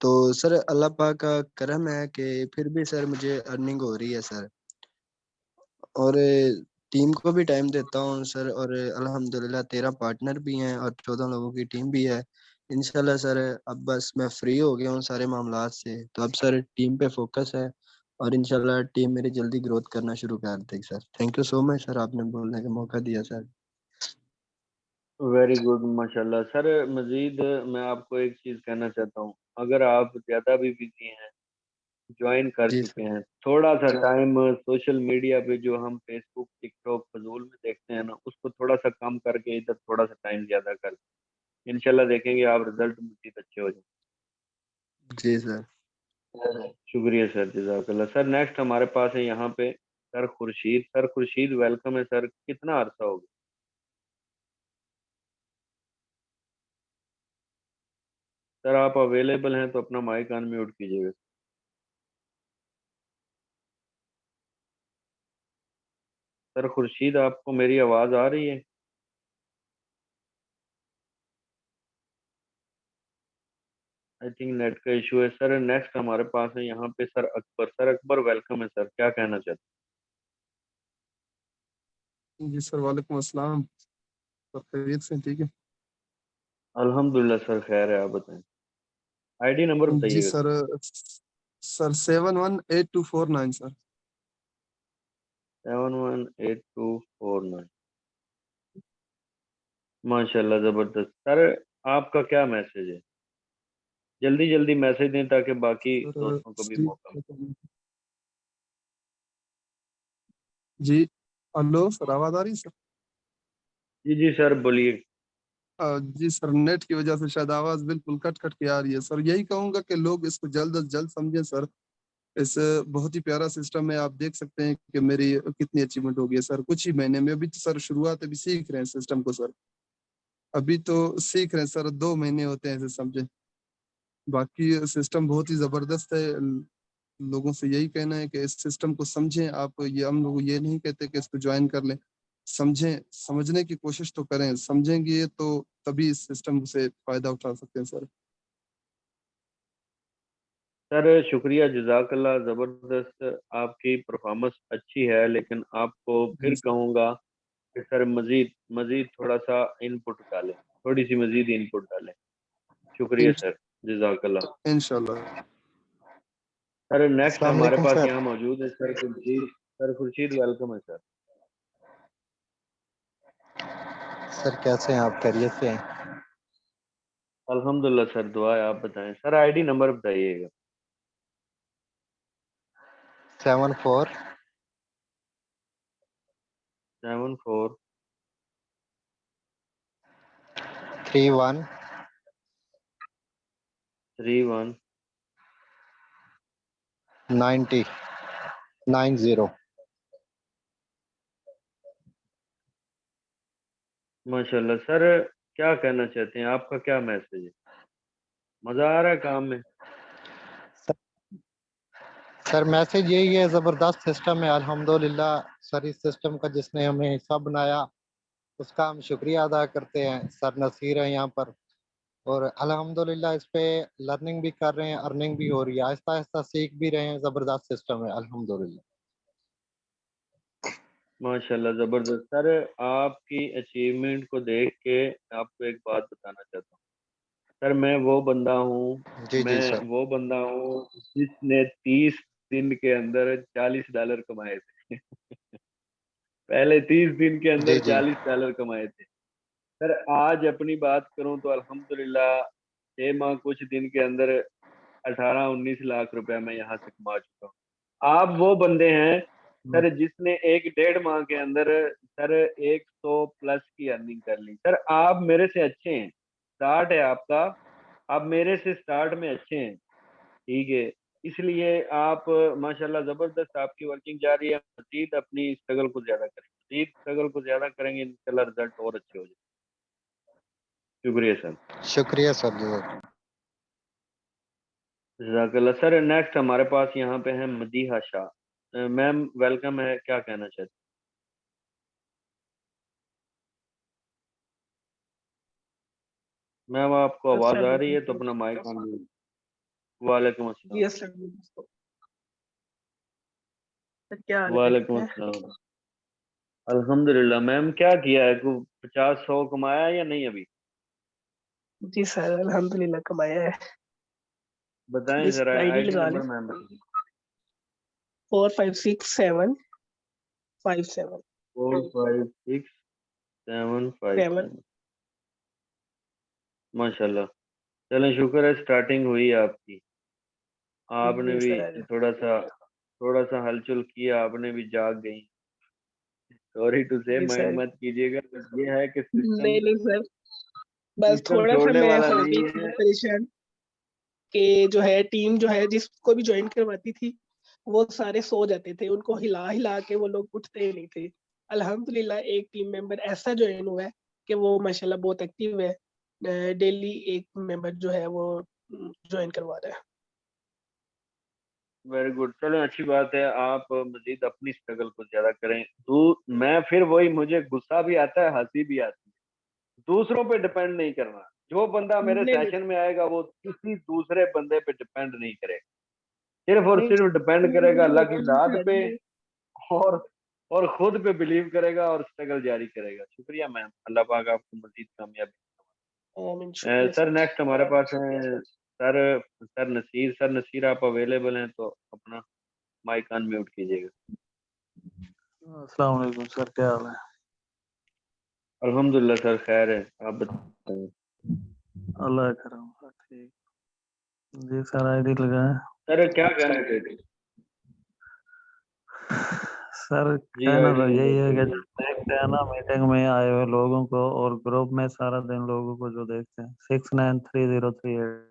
तो सर अल्लाह पाक का करम है कि फिर भी सर मुझे अर्निंग हो रही है सर, और टीम को भी टाइम देता हूँ सर, और अल्हम्दुलिल्लाह 13 पार्टनर भी हैं और 14 लोगों की टीम भी है। इंशाल्लाह सर अब बस मैं फ्री हो गया हूँ सारे मामलात से, तो अब सर टीम पे फोकस है और इंशाल्लाह टीम मेरी जल्दी ग्रोथ करना शुरू कर देगी sir. Thank you so much sir, आपने बोलने का मौका दिया सर। वेरी गुड, माशाल्लाह। सर मजीद मैं आपको एक चीज़ कहना चाहता हूँ, अगर आप ज़्यादा भी बिजी हैं, ज्वाइन कर जी चुके सर। हैं, थोड़ा सा टाइम सोशल मीडिया पे जो हम फेसबुक, टिकटॉक फजूल में देखते हैं ना, उसको थोड़ा सा कम करके इधर थोड़ा सा टाइम ज़्यादा कर, इंशाल्लाह देखेंगे आप रिजल्ट मजीद अच्छे हो जाए। जी सर। शुक्रिया सर, जज़ाकल्लाह। सर नेक्स्ट हमारे पास है यहाँ पे sir Khurshid. Sir Khurshid welcome है सर, कितना अरसा हो गया? सर आप अवेलेबल हैं तो अपना माइक अनम्यूट कीजिएगा। सर खुर्शीद, आपको मेरी आवाज़ आ रही है? आई थिंक नेट का इशू है। सर नेक्स्ट हमारे पास है यहाँ पे sir Akbar. Sir Akbar welcome है सर, क्या कहना चाहते जी सर, वालेकुम अस्सलाम। सब खैरियत से हैं? ठीक है अल्हम्दुलिल्लाह सर, खैर है, आप बताएं। आईडी नंबर जी बताइएगा सर। Sir 718249 sir. 718249। माशाल्लाह, जबरदस्त सर। आपका क्या मैसेज है? जल्दी जल्दी मैसेज दें ताकि बाकी सर दोस्तों को भी मौका मिले। जी हेलो सर, आवाज आ रही है सर? जी जी सर, बोलिए। जी सर, नेट की वजह से शायद आवाज बिल्कुल कट कट के आ रही है सर। यही कहूंगा कि लोग इसको जल्द से जल्द समझें सर। इस बहुत ही प्यारा सिस्टम है। आप देख सकते हैं कि मेरी कितनी अचीवमेंट हो गई है सर कुछ ही महीने में। अभी तो सर शुरुआत, अभी सीख रहे हैं सिस्टम को सर। अभी तो सीख रहे हैं सर, 2 महीने होते हैं इसे समझे। बाकी सिस्टम बहुत ही जबरदस्त है। लोगों से यही कहना है कि इस सिस्टम को समझें आप। ये हम लोग ये नहीं कहते कि इसको ज्वाइन कर लें। समझें, समझने की कोशिश तो करें। समझेंगे तो तभी इस सिस्टम से फायदा उठा सकते हैं सर। सर शुक्रिया, जज़ाकल्लाह, ज़बरदस्त। आपकी परफॉर्मेंस अच्छी है, लेकिन आपको फिर जी सर, कहूँगा कि सर मज़ीद मज़ीद थोड़ा सा इनपुट डालें, थोड़ी सी मज़ीद इनपुट डालें। शुक्रिया सर, जज़ाकल्लाह। इंशाल्लाह। सर नेक्स्ट अस्सलाम हमारे वालेकुम पास सर। यहाँ मौजूद है sir Khurshid. Sir Khurshid, welcome है सर। सर कैसे हैं आप, खैरियत से हैं? अल्हम्दुलिल्लाह सर, दुआ है, आप बताएं। सर आईडी नंबर बताइएगा। 74 74 31 31 90 90। माशाल्लाह सर, क्या कहना चाहते हैं? आपका क्या मैसेज है? मज़ा आ रहा है काम में? सर मैसेज यही है, ज़बरदस्त सिस्टम है अल्हम्दुलिल्लाह। सर इस सिस्टम का जिसने हमें हिस्सा बनाया उसका हम शुक्रिया अदा करते हैं। सर नसीर है यहाँ पर, और अल्हम्दुलिल्लाह इस पे लर्निंग भी कर रहे हैं, अर्निंग भी हो रही है, आहिस्ता आहिस्ता सीख भी रहे हैं। ज़बरदस्त सिस्टम है अल्हम्दुलिल्लाह। माशाल्लाह, ज़बरदस्त। सर आपकी अचीवमेंट को देख के आपको एक बात बताना चाहता हूँ। सर मैं वो बंदा हूँ, जी जी सर। जिसने 30 दिन के अंदर $40 कमाए थे। पहले 30 दिन के जी अंदर जी $40 कमाए थे। सर आज अपनी बात करूं तो अल्हम्दुलिल्लाह 6 माह कुछ दिन के अंदर 18-19 लाख रुपए मैं यहाँ से कमा चुका हूँ। आप वो बंदे हैं सर जिसने 1-1.5 माह के अंदर सर 100 प्लस की अर्निंग कर ली। सर आप मेरे से अच्छे हैं, स्टार्ट है आपका, आप मेरे से स्टार्ट में अच्छे हैं, ठीक है। इसलिए आप माशाल्लाह जबरदस्त आपकी वर्किंग जारी है। मजीद अपनी स्ट्रगल को ज्यादा करेंगे, मजीद स्ट्रगल को ज्यादा करेंगे, इंशाल्लाह रिजल्ट और अच्छे हो जाए। शुक्रिया सर। शुक्रिया सर। जज़ाक। जज़ाकल्लाह। सर नेक्स्ट हमारे पास यहाँ पे है मदीहा शाह। मैम वेलकम है, क्या कहना चाहते हैं? मैम आपको आवाज आ रही है तो अपना माइक ऑन लीजिए। वालेकुम अस्सलाम। जी अस्सलाम वालेकुम। सर क्या हाल है? वालेकुम अस्सलाम। अल्हम्दुलिल्लाह। मैम क्या किया है, को 50-100 कमाया या नहीं अभी? जी सर अल्हम्दुलिल्लाह कमाया है। बताएं जिस जरा आईडी आईडी लगा नंबर लें मैम बताइए। 456757 456757। 7। माशाल्लाह, चलें शुक्र है स्टार्टिंग हुई है आपकी। आपने जी भी सर। थोड़ा सा हलचल किया, आपने भी जाग गई। सॉरी टू से, जी माइंड सर। मत कीजिएगा, बस ये है कि सिस्टम नहीं नहीं सर, बस सिस्टम थोड़ा सा छोड़ने मैं वाला हो नहीं गई थी है। परेशान कि जो है टीम जो है जिसको भी ज्वाइन करवाती थी वो सारे सो जाते थे, उनको हिला हिला के वो लोग उठते ही नहीं थे। अल्हम्दुलिल्लाह एक टीम मेंबर ऐसा ज्वाइन हुआ है कि वो माशाल्लाह बहुत एक्टिव है। डेली एक मेंबर जो है वो ज्वाइन करवा रहा है। वेरी गुड, चलो अच्छी बात है। आप मजीद अपनी स्ट्रगल को ज्यादा करें। मैं फिर वही, मुझे गुस्सा भी आता है, हंसी भी आती है। दूसरों पे डिपेंड नहीं करना। जो बंदा मेरे नहीं नहीं सेशन में आएगा वो किसी दूसरे बंदे पे डिपेंड नहीं करे, सिर्फ और नहीं सिर्फ डिपेंड करेगा अल्लाह की नहीं जात पे। और और खुद पे बिलीव करेगा और स्ट्रगल जारी करेगा। शुक्रिया मैम, अल्लाह पाक आपको मजीद कामयाबी। आमीन, शुक्रिया सर सर। नेक्स्ट हमारे पास है सर नसीर आप अवेलेबल हैं तो अपना माइक अनम्यूट कीजिएगा। अस्सलाम वालेकुम सर, क्या हाल है? अल्हम्दुलिल्लाह सर, खैर है, आप बताएं। अल्लाह करम, ठीक जी सर। आईडी लगाए सर क्या कहना चाहते? सर, जी कहना आईडी तो यही है कि नंबर जब देखते हैं ना मीटिंग में आए हुए लोगों को और ग्रुप में सारा दिन लोगों को जो देखते हैं 693038।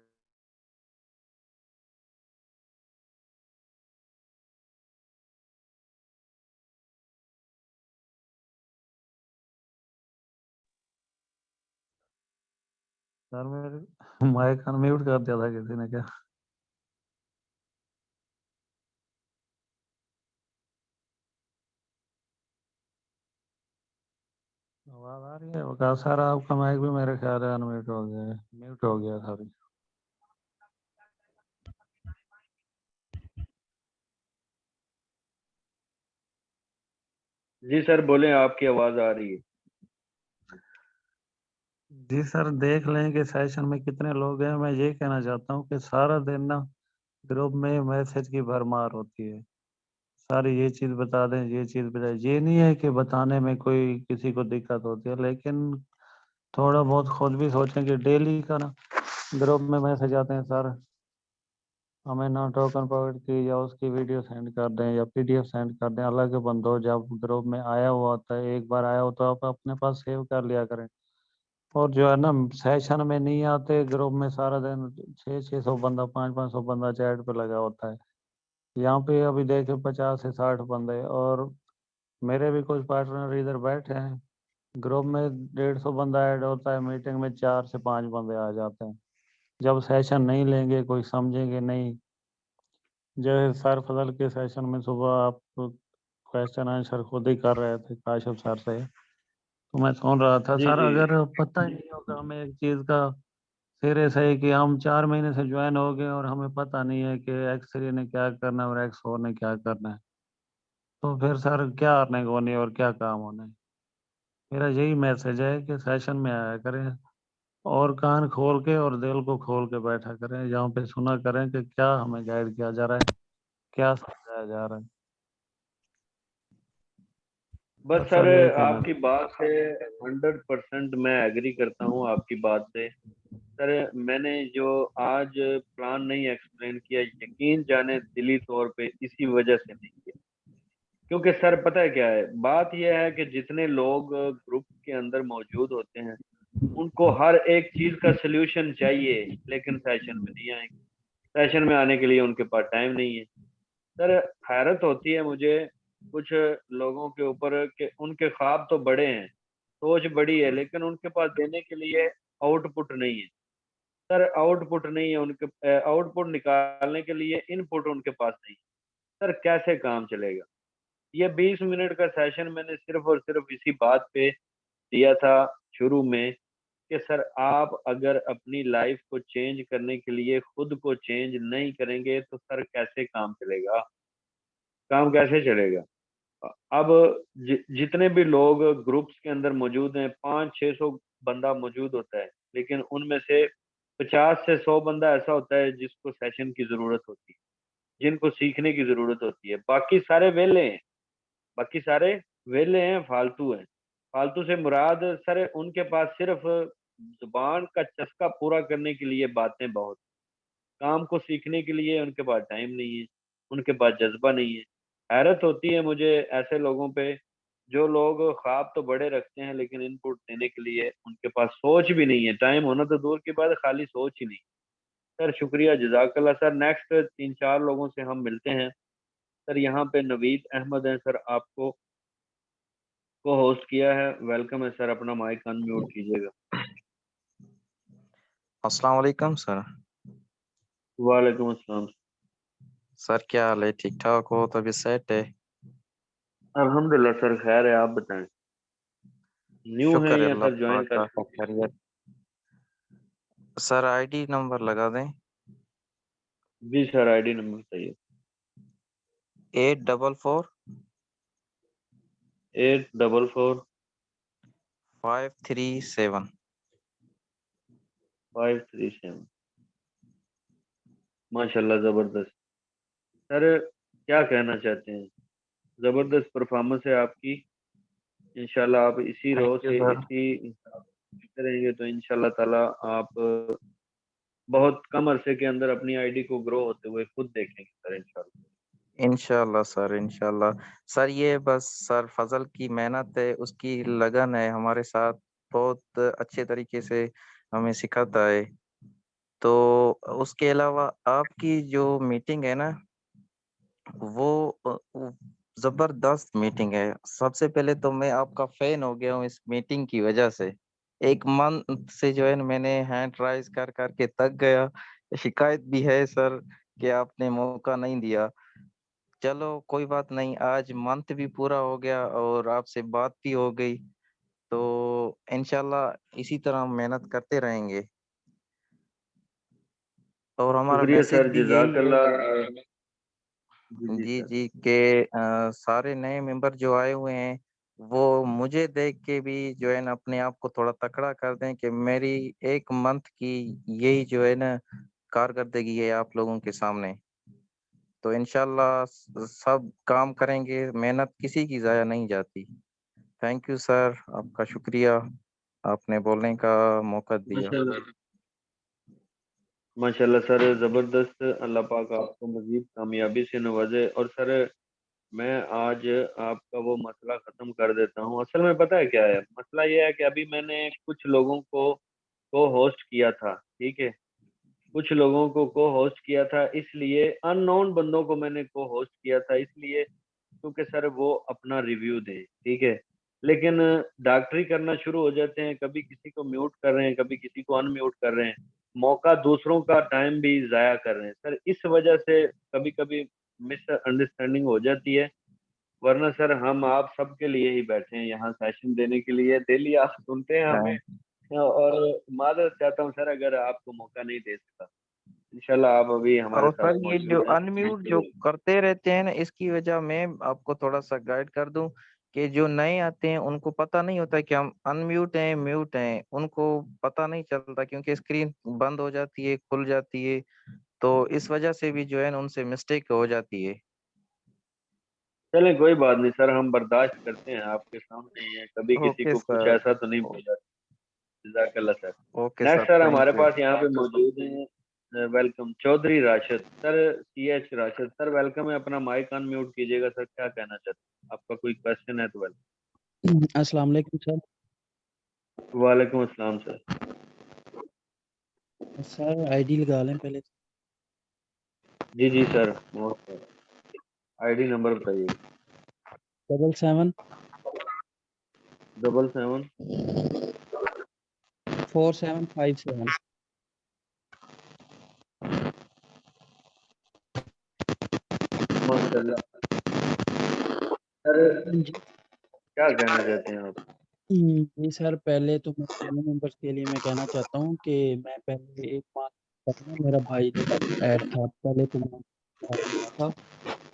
सर मेरे माइक अनम्यूट कर दिया था किसी ने क्या? आवाज आ रही है? वकास सर आपका माइक भी मेरे ख्याल है अनम्यूट हो गया है, म्यूट हो गया। सॉरी। जी सर बोले, आपकी आवाज आ रही है। जी सर, देख लें कि सेशन में कितने लोग हैं। मैं ये कहना चाहता हूँ कि सारा दिन ना ग्रुप में मैसेज की भरमार होती है, सारी ये चीज़ बता दें, ये चीज़ बताएं। ये नहीं है कि बताने में कोई किसी को दिक्कत होती है, लेकिन थोड़ा बहुत खुद भी सोचें कि डेली का ना ग्रुप में मैसेज आते हैं सर हमें ना टोकन प्रोवाइड की, या उसकी वीडियो सेंड कर दें या पीडीएफ सेंड कर दें। अलग बंदो जब ग्रुप में आया हुआ होता है, एक बार आया हो तो आप अपने पास सेव कर लिया करें। और जो है ना सेशन में नहीं आते ग्रुप में, सारा दिन 600 बंदा 500 बंदा चैट पे लगा होता है। यहाँ पे अभी देखे 50 से 60 बंदे, और मेरे भी कुछ पार्टनर इधर बैठे हैं। ग्रुप में 150 बंदा ऐड होता है, मीटिंग में 4 से 5 बंदे आ जाते हैं। जब सेशन नहीं लेंगे, कोई समझेंगे नहीं। जैसे सर फजल के सेशन में सुबह आप क्वेश्चन आंसर खुद ही कर रहे थे काशिफ सर से, तो मैं सुन रहा था। जी सर जी अगर पता ही नहीं होगा हमें एक चीज़ का सिरे से कि हम 4 महीने से ज्वाइन हो गए और हमें पता नहीं है कि एक्स थ्री ने क्या करना है और एक्स फोर ने क्या करना है, तो फिर सर क्या अर्निंग होनी है और क्या काम होना है? मेरा यही मैसेज है कि सेशन में आया करें और कान खोल के और दिल को खोल के बैठा करें, यहाँ पे सुना करें कि क्या हमें गाइड किया जा रहा है, क्या समझाया जा रहा है। बस बस सर, सर यही कहना आपकी बात से 100% मैं एग्री करता हूँ आपकी बात से। सर मैंने जो आज प्लान नहीं एक्सप्लेन किया, यकीन जाने दिली तौर पे इसी वजह से नहीं किया। क्योंकि सर पता है क्या है, बात यह है कि जितने लोग ग्रुप के अंदर मौजूद होते हैं उनको हर एक चीज का सलूशन चाहिए, लेकिन सेशन में नहीं आएंगे। सेशन में आने के लिए उनके पास टाइम नहीं है। सर हैरत होती है मुझे कुछ लोगों के ऊपर कि उनके ख्वाब तो बड़े हैं, सोच बड़ी है, लेकिन उनके पास देने के लिए आउटपुट नहीं है। सर आउटपुट नहीं है उनके, आउटपुट निकालने के लिए इनपुट उनके पास नहीं है। सर कैसे काम चलेगा? ये 20 मिनट का सेशन मैंने सिर्फ और सिर्फ इसी बात पे दिया था शुरू में कि सर आप अगर अपनी लाइफ को चेंज करने के लिए खुद को चेंज नहीं करेंगे तो सर कैसे काम चलेगा? काम कैसे चलेगा? अब जितने भी लोग ग्रुप्स के अंदर मौजूद हैं, 500-600 बंदा मौजूद होता है, लेकिन उनमें से 50 से 100 बंदा ऐसा होता है जिसको सेशन की जरूरत होती है, जिनको सीखने की जरूरत होती है। बाकी सारे वेले हैं, बाकी सारे वेले हैं, फालतू हैं। फालतू से मुराद सर उनके पास सिर्फ जुबान का चस्का पूरा करने के लिए बातें बहुत, काम को सीखने के लिए उनके पास टाइम नहीं है, उनके पास जज्बा नहीं है। हैरत होती है मुझे ऐसे लोगों पे, जो लोग ख्वाब तो बड़े रखते हैं लेकिन इनपुट देने के लिए उनके पास सोच भी नहीं है। टाइम होना तो दूर की बात है, खाली सोच ही नहीं। सर शुक्रिया, जजाकल्ला सर। नेक्स्ट 3-4 लोगों से हम मिलते हैं। सर यहाँ पे नवीद अहमद हैं, सर आपको को होस्ट किया है, वेलकम है सर। अपना माइक अनम्यूट कीजिएगा। अस्सलाम वालेकुम सर। वालेकुम अस्सलाम। सर क्या हाल है? ठीक ठाक हो? तबीयत सेट है? अल्हम्दुलिल्लाह सर, खैर है, आप बताएं। न्यू है शुक्र है या अल्लाह सर ज्वाइन पाक कर का, सब चुके हैं? खैरियत। सर आईडी नंबर लगा दें। जी सर, आईडी नंबर चाहिए। 844 844 537। 537। माशाल्लाह, जबरदस्त। सर क्या कहना चाहते हैं? जबरदस्त परफॉर्मेंस है आपकी। इंशाल्लाह आप इसी रो थैंक यू से सर। इसी करेंगे तो इंशाल्लाह ताला आप बहुत कम अरसे के अंदर अपनी आईडी को ग्रो होते हुए खुद देखेंगे सर, इंशाल्लाह। इंशाल्लाह सर, इंशाल्लाह। सर ये बस सर फजल की मेहनत है, उसकी लगन है हमारे साथ, बहुत अच्छे तरीके से हमें सिखाता है। तो उसके अलावा आपकी जो मीटिंग है ना, वो जबरदस्त मीटिंग है। सबसे पहले तो मैं आपका फैन हो गया हूँ इस मीटिंग की वजह से। एक मंथ से जो है ना मैंने हैंड राइज कर करके थक गया। शिकायत भी है सर कि आपने मौका नहीं दिया। चलो कोई बात नहीं, आज मंथ भी पूरा हो गया और आपसे बात भी हो गई, तो इंशाल्लाह इसी तरह मेहनत करते रहेंगे। और हमारा शुक्रिया मैसेज सर, भी यही है। जज़ाकल्लाह। जी, जी जी सर। जी के सारे नए मेंबर जो आए हुए हैं वो मुझे देख के भी जो है ना अपने आप को थोड़ा तकड़ा कर दें कि मेरी एक मंथ की यही जो है ना कारकर्दगी है आप लोगों के सामने। तो इंशाल्लाह सब काम करेंगे, मेहनत किसी की ज़ाया नहीं जाती। थैंक यू सर, आपका शुक्रिया, आपने बोलने का मौका दिया। माशाल्लाह, माशाल्लाह सर, ज़बरदस्त। अल्लाह पाक आपको मज़ीद कामयाबी से नवाज़े। और सर मैं आज आपका वो मसला ख़त्म कर देता हूँ। असल में पता है क्या है? मसला ये है कि अभी मैंने कुछ लोगों को होस्ट किया था, ठीक है? कुछ लोगों को होस्ट किया था, इसलिए अननोन बंदों को मैंने को होस्ट किया था, इसलिए क्योंकि सर वो अपना रिव्यू दे, ठीक है? लेकिन डॉक्टरी करना शुरू हो जाते हैं, कभी किसी को म्यूट कर रहे हैं, कभी किसी को अनम्यूट कर रहे हैं, मौका दूसरों का टाइम भी ज़ाया कर रहे हैं। सर इस वजह से कभी-कभी मिसअंडरस्टैंडिंग हो जाती है, वरना सर हम आप सबके लिए ही बैठे हैं यहाँ सेशन देने के लिए। डेली आप सुनते हैं हमें, हाँ। और माज़रत चाहता हूँ सर अगर आपको मौका नहीं दे सका। इंशाल्लाह आप अभी हमारे और साथ सर ये जो मौजूद हैं। अनम्यूट जो करते रहते हैं ना, इसकी वजह मैं आपको थोड़ा सा गाइड कर दूं कि जो नए आते हैं उनको पता नहीं होता कि हम अनम्यूट हैं म्यूट हैं, उनको पता नहीं चलता क्योंकि स्क्रीन बंद हो जाती है खुल जाती है, तो इस वजह से भी जो है ना उनसे मिस्टेक हो जाती है। चलें, कोई बात नहीं सर, हम बर्दाश्त करते हैं, आपके सामने ही है, कभी किसी ओके को कुछ सर। ऐसा तो नहीं बोला। जज़ाकल्लाह सर। Okay sir, next sir thank हमारे यू। पास यहाँ पे मौजूद हैं, welcome Chaudhary Rashid sir, CH Rashid sir, welcome है। अपना माइक अनम्यूट कीजिएगा सर, क्या कहना चाहते हैं? आपका कोई क्वेश्चन है तो वेलकम। अस्सलाम वालेकुम सर। वालेकुम अस्सलाम सर। सर आईडी लगा लें पहले। जी जी सर, आईडी नंबर बताइए। 77 77 4757। माशाल्लाह सर, जी क्या कहना चाहते हैं आप? जी सर, पहले तो मैं न्यू मेंबर्स के लिए मैं कहना चाहता हूँ कि मैं पहले 1 माह पहले मेरा भाई ऐड था। पहले तो मैं था,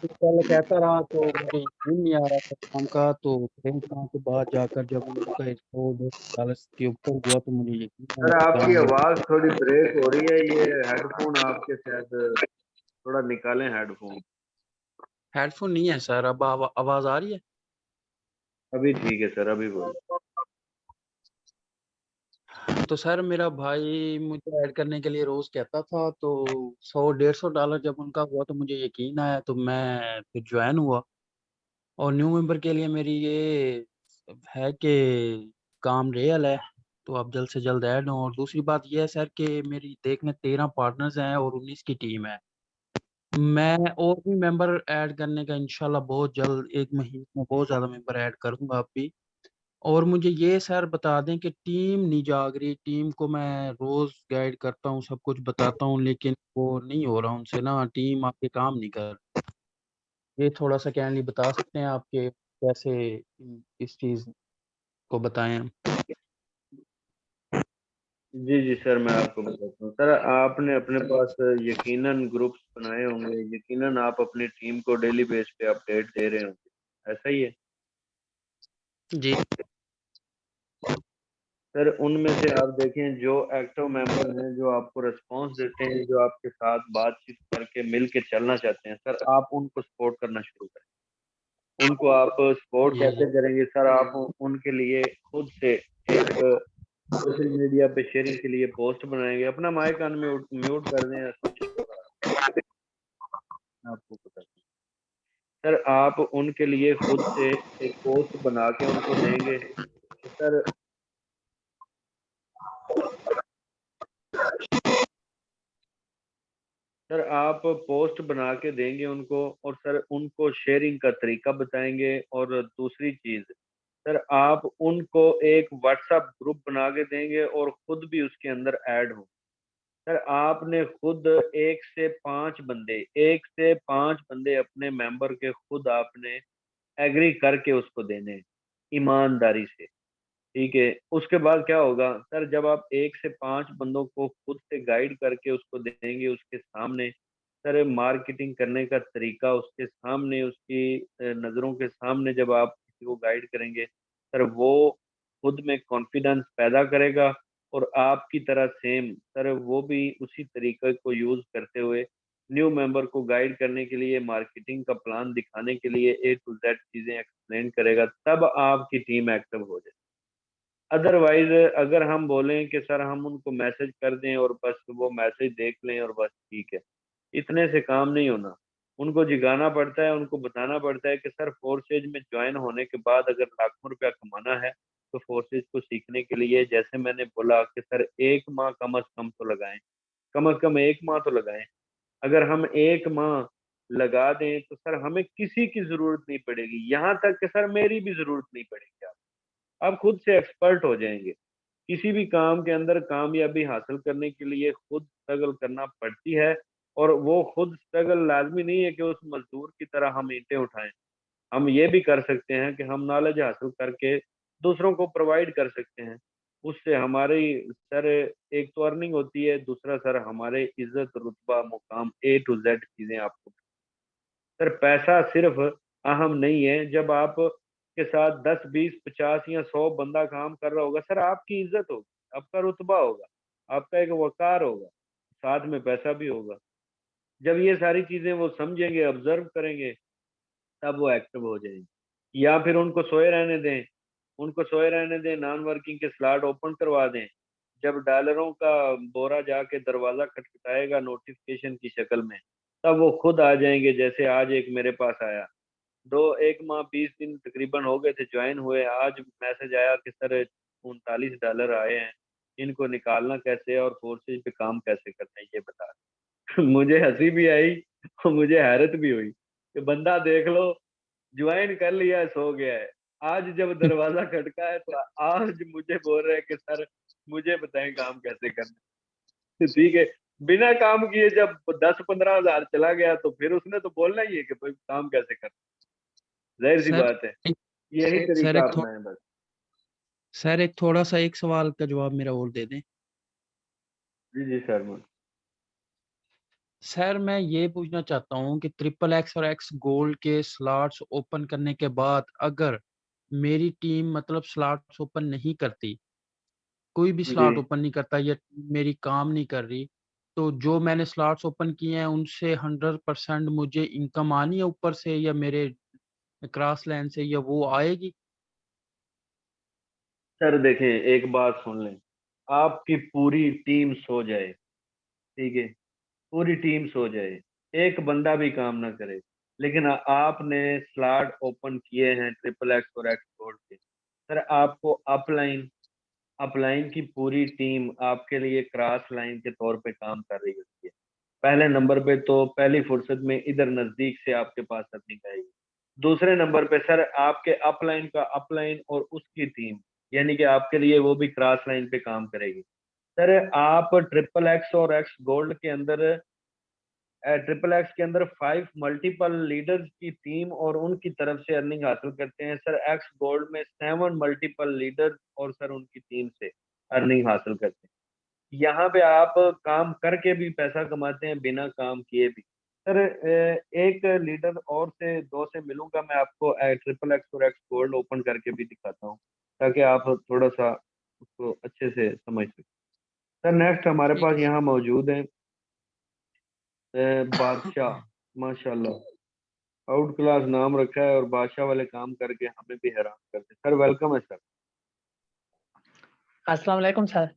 तो पहले कहता रहा तो मुझे यकीन नहीं आ रहा था काम का, तो 1 माह के बाद जाकर जब उनका $100 के ऊपर हुआ तो मुझे यकीन आया सर कि आपकी काम आवाज़ थोड़ी ब्रेक हो रही है, ये हेडफोन आपके शायद थोड़ा निकालें हेडफोन। हेडफ़ोन नहीं है सर। अब आवाज़ आ रही है? अभी ठीक है सर, अभी बोलिए। तो सर मेरा भाई मुझे ऐड करने के लिए रोज़ कहता था, तो $100-150 जब उनका हुआ तो मुझे यकीन आया, तो मैं फिर जॉइन हुआ। और न्यू मेंबर के लिए मेरी ये है कि काम रियल है, तो आप जल्द से जल्द ऐड हों। और दूसरी बात ये है सर कि मेरी देख में 13 पार्टनर्स हैं और 19 की टीम है। मैं और भी मेंबर ऐड करने का इंशाल्लाह बहुत जल्द 1 महीने में बहुत ज़्यादा मेंबर ऐड करूँगा अब भी। और मुझे ये सर बता दें कि टीम नहीं जाग रही। टीम को मैं रोज़ गाइड करता हूँ, सब कुछ बताता हूँ, लेकिन वो नहीं हो रहा उनसे ना, टीम आपके काम नहीं कर। ये थोड़ा-सा काइंडली बता सकते हैं आप कि कैसे इस चीज़ को बताएँ हम? जी, जी सर, मैं आपको बताता हूँ। सर आपने अपने पास यकीनन ग्रुप्स बनाए होंगे, यकीनन आप अपनी टीम को डेली बेस पे अपडेट दे रहे होंगे, ऐसा ही है? जी सर उनमें से आप देखें जो एक्टिव मेंबर हैं, जो आपको रिस्पांस देते हैं, जो आपके साथ बातचीत करके मिल के चलना चाहते हैं, सर आप उनको सपोर्ट करना शुरू करें। उनको आप सपोर्ट जी कैसे करेंगे सर? आप उनके लिए खुद से एक सोशल मीडिया पे शेयरिंग के लिए पोस्ट बनाएंगे। अपना माइक अनम्यूट म्यूट कर दें, आपको पता है। सर आप उनके लिए खुद से एक पोस्ट बना के उनको देंगे तो सर सर आप पोस्ट बना के देंगे उनको, और सर उनको शेयरिंग का तरीका बताएंगे। और दूसरी चीज सर, आप उनको एक व्हाट्सएप ग्रुप बना के देंगे और खुद भी उसके अंदर ऐड हो। सर आपने खुद एक से पांच बंदे अपने मेंबर के खुद आपने एग्री करके उसको देने हैं, ईमानदारी से। ठीक है, उसके बाद क्या होगा सर, जब आप एक से पांच बंदों को खुद से गाइड करके उसको देंगे, उसके सामने सर मार्केटिंग करने का तरीका उसके सामने, उसकी नज़रों के सामने जब आप किसी को गाइड करेंगे सर, वो खुद में कॉन्फिडेंस पैदा करेगा। और आपकी तरह सेम सर वो भी उसी तरीके को यूज करते हुए न्यू मेंबर को गाइड करने के लिए, मार्केटिंग का प्लान दिखाने के लिए ए टू जेड चीजें एक्सप्लेन करेगा, तब आपकी टीम एक्टिव हो जाए। अदरवाइज अगर हम बोलें कि सर हम उनको मैसेज कर दें और बस वो मैसेज देख लें और बस ठीक है, इतने से काम नहीं होना। उनको जिगाना पड़ता है, उनको बताना पड़ता है कि सर फोर्सेज में ज्वाइन होने के बाद अगर लाखों रुपया कमाना है तो फोर्सेज को सीखने के लिए, जैसे मैंने बोला कि सर एक माह कम से कम तो लगाएं, कम से कम एक माह तो लगाएं। अगर हम एक माह लगा दें तो सर हमें किसी की जरूरत नहीं पड़ेगी, यहाँ तक कि सर मेरी भी जरूरत नहीं पड़ेगी। आप खुद से एक्सपर्ट हो जाएंगे। किसी भी काम के अंदर कामयाबी हासिल करने के लिए खुद स्ट्रगल करना पड़ती है। और वो खुद स्ट्रगल लाजमी नहीं है कि उस मजदूर की तरह हम ईंटें उठाएं। हम ये भी कर सकते हैं कि हम नॉलेज हासिल करके दूसरों को प्रोवाइड कर सकते हैं। उससे हमारी सर एक तो अर्निंग होती है, दूसरा सर हमारे इज्जत रुतबा मुकाम ए टू जेड चीजें आपको। सर पैसा सिर्फ अहम नहीं है। जब आप के साथ 10 20 50 या 100 बंदा काम कर रहा होगा सर, आपकी इज्जत होगी, आपका रुतबा होगा, आपका एक वकार होगा, साथ में पैसा भी होगा। जब ये सारी चीजें वो समझेंगे, ऑब्जर्व करेंगे, तब वो एक्टिव हो जाएंगे। या फिर उनको सोए रहने दें, उनको सोए रहने दें, नॉन वर्किंग के स्लॉट ओपन करवा दें। जब डॉलरों का बोरा जाके दरवाजा खटखटाएगा नोटिफिकेशन की शक्ल में, तब वो खुद आ जाएंगे। जैसे आज एक मेरे पास आया, एक माह 20 दिन तकरीबन हो गए थे ज्वाइन हुए, आज मैसेज आया कि सर $39 आए हैं, इनको निकालना कैसे है और फोर्सेज पे काम कैसे करना है ये बता। मुझे हंसी भी आई और मुझे हैरत भी हुई कि बंदा देख लो, ज्वाइन कर लिया है, सो गया है। आज जब दरवाजा खटका है तो आज मुझे बोल रहे हैं कि सर मुझे बताएं काम कैसे करना है। ठीक है, बिना काम किए जब 10-15 हजार चला गया तो फिर उसने तो बोलना ही है कि भाई काम कैसे करना है। जाहिर सी सर बात है, एक यही सर तरीका एक थो, अपनाएं बस। सर एक थोड़ा सा एक सवाल का जवाब मेरा और दे दें। जी जी सर। सर मैं ये पूछना चाहता हूँ कि ट्रिपल एक्स और एक्स गोल्ड के स्लॉट्स ओपन करने के बाद अगर मेरी टीम मतलब स्लॉट्स ओपन नहीं करती, कोई भी जी स्लॉट ओपन नहीं करता या मेरी काम नहीं कर रही, तो जो मैंने स्लॉट्स ओपन किए हैं उनसे 100% मुझे इनकम आनी है ऊपर से, या मेरे क्रॉस लाइन से, या वो आएगी? सर देखें, एक बात सुन लें, आपकी पूरी टीम सो जाए, ठीक है, पूरी टीम सो जाए, एक बंदा भी काम ना करे, लेकिन आपने स्लॉट ओपन किए हैं ट्रिपल एक्स और एक्स गोल्ड के, सर आपको अपलाइन अपलाइन की पूरी टीम आपके लिए क्रॉस लाइन के तौर पे काम कर रही होती है। पहले नंबर पे तो पहली फुर्सत में इधर नजदीक से आपके पास अर्निंग आएगी। दूसरे नंबर पे सर आपके अपलाइन का अपलाइन और उसकी टीम, यानी कि आपके लिए वो भी क्रॉस लाइन पे काम करेगी। सर आप ट्रिपल एक्स और एक्स गोल्ड के अंदर, ट्रिपल एक्स के अंदर 5 मल्टीपल लीडर्स की टीम और उनकी तरफ से अर्निंग हासिल करते हैं। सर एक्स गोल्ड में 7 मल्टीपल लीडर्स और सर उनकी टीम से अर्निंग हासिल करते हैं। यहाँ पे आप काम करके भी पैसा कमाते हैं, बिना काम किए भी। सर एक लीडर और से 2 से मिलूंगा, मैं आपको ट्रिपल एक्स और एक्स गोल्ड ओपन करके भी दिखाता हूँ, ताकि आप थोड़ा सा उसको अच्छे से समझ सकें। सर नेक्स्ट हमारे ठीक है पास यहाँ मौजूद है बादशाह, माशाल्लाह आउट क्लास नाम रखा है और बादशाह वाले काम करके हमें भी हैरान करते हैं। सर वेलकम है सर। अस्सलाम वालेकुम सर।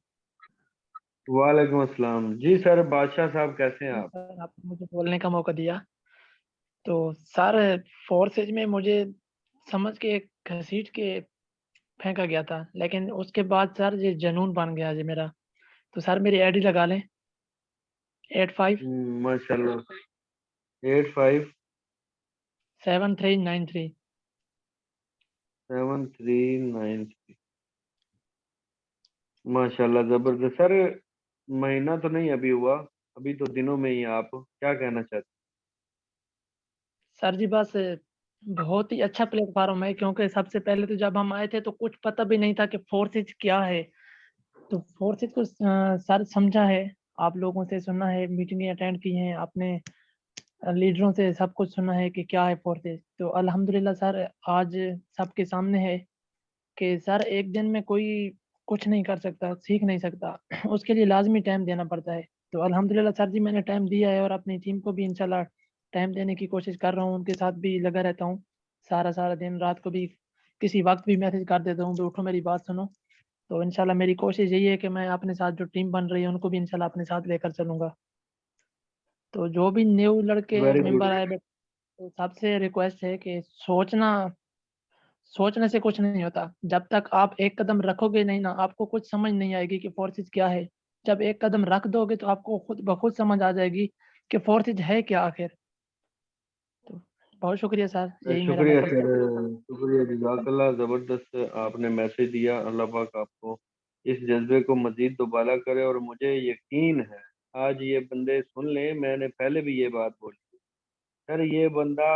वालेकुम अस्सलाम जी। सर बादशाह साहब कैसे हैं आप? सर आपने मुझे बोलने का मौका दिया। तो सर फोर्सेज में मुझे समझ के घसीट के फेंका गया था, लेकिन उसके बाद सर ये जुनून बन गया जी मेरा। तो सर मेरी आईडी लगा लें 85 माशाल्लाह 85 7393। 7393 माशाल्लाह जबरदस्त। सर महीना तो नहीं अभी हुआ, अभी तो दिनों में ही आप क्या कहना चाहते सर जी बस बहुत ही अच्छा प्लेटफॉर्म है, क्योंकि सबसे पहले तो जब हम आए थे तो कुछ पता भी नहीं था कि फोर्सेज क्या है। तो फोर्सेज को सर समझा है, आप लोगों से सुना है, मीटिंगें अटेंड की हैं, आपने लीडरों से सब कुछ सुना है कि क्या है फोर्सेज। तो अल्हम्दुलिल्लाह सर आज सबके सामने है कि सर एक दिन में कोई कुछ नहीं कर सकता, सीख नहीं सकता, उसके लिए लाजमी टाइम देना पड़ता है। तो अल्हम्दुलिल्लाह सर जी मैंने टाइम दिया है और अपनी टीम को भी इंशाल्लाह टाइम देने की कोशिश कर रहा हूँ, उनके साथ भी लगा रहता हूँ सारा दिन, रात को भी किसी वक्त भी मैसेज कर देता हूँ, तो उठो मेरी बात सुनो। तो इंशाल्लाह मेरी कोशिश यही है कि मैं अपने साथ जो टीम बन रही है उनको भी इंशाल्लाह अपने साथ लेकर चलूँगा। तो जो भी न्यू लड़के वेरी गुड। मेंबर आए तो सबसे रिक्वेस्ट है कि सोचने से कुछ नहीं होता। जब तक आप एक कदम रखोगे नहीं ना, आपको कुछ समझ नहीं आएगी कि फोर्सेज क्या है। जब एक कदम रख दोगे तो आपको खुद ब खुद समझ आ जाएगी कि फोर्सेज है क्या आखिर। तो बहुत शुक्रिया सर, यही मेरा शुक्रिया मैसेज सर, था। शुक्रिया जज़ाकल्लाह, ज़बरदस्त आपने मैसेज दिया। अल्लाह पाक आपको इस जज्बे को मज़ीद दोबारा करे और मुझे यकीन है आज ये बंदे सुन लें, मैंने पहले भी ये बात बोली सर, ये बंदा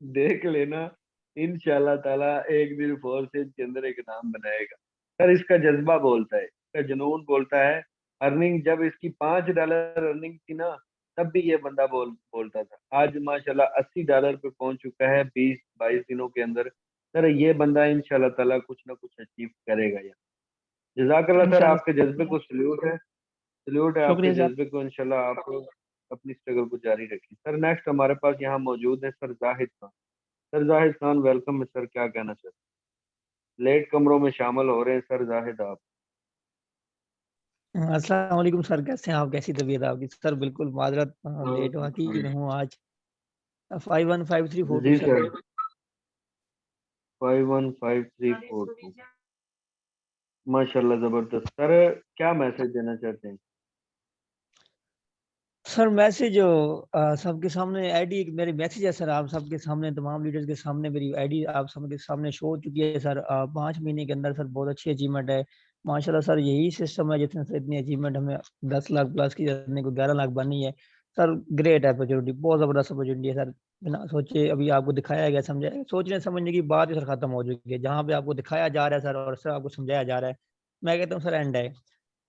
देख लेना इंशाल्लाह ताला एक दिन फोर्सेज के अंदर एक नाम बनाएगा। सर इसका जज्बा बोलता है, इसका जुनून बोलता है। अर्निंग जब इसकी $5 अर्निंग थी ना, तब भी ये बंदा बोलता था। आज माशाल्लाह $80 पे पहुंच चुका है 20-22 दिनों के अंदर। सर ये बंदा इंशाल्लाह ताला कुछ ना कुछ अचीव करेगा यार। जज़ाकल्लाह सर, आपके जज्बे इंशाल्लाह। को सल्यूट है आपके शुक्रिया सर। जज्बे को। इंशाल्लाह आप अपनी स्ट्रगल को जारी रखें। सर नेक्स्ट हमारे पास यहाँ मौजूद है sir Zahid Khan. Sir Zahid Khan welcome है सर, क्या कहना चाहते हैं? लेट कमरों में शामिल हो रहे हैं सर जाहिद आप। अस्सलाम वालेकुम सर, कैसे हैं आप? कैसी तबीयत आपकी? सर बिल्कुल माजरत लेट हुआ की हूँ आज। 515342 जी सर। सर 515342 माशाल्लाह जबरदस्त। सर क्या मैसेज देना चाहते हैं? सर मैसेज सबके सामने आईडी मेरी मैसेज है सर, आप सबके सामने तमाम लीडर्स के सामने मेरी आईडी आप सबके सामने शो हो चुकी है सर। 5 महीने के अंदर सर बहुत अच्छी अचीवमेंट है माशाल्लाह सर। यही सिस्टम है जिसने सर इतनी अचीवमेंट हमें 10 लाख प्लस की करने को 11 लाख बननी है सर। ग्रेट अपॉर्चुनिटी, बहुत ज़बरदस्त अपॉर्चुनिटी है सर। बिना सोचे अभी आपको दिखाया गया, समझाया, सोचने समझने की बात ही सर खत्म हो चुकी है। जहाँ पे आपको दिखाया जा रहा है सर और सर आपको समझाया जा रहा है, मैं कहता हूँ सर एंड है।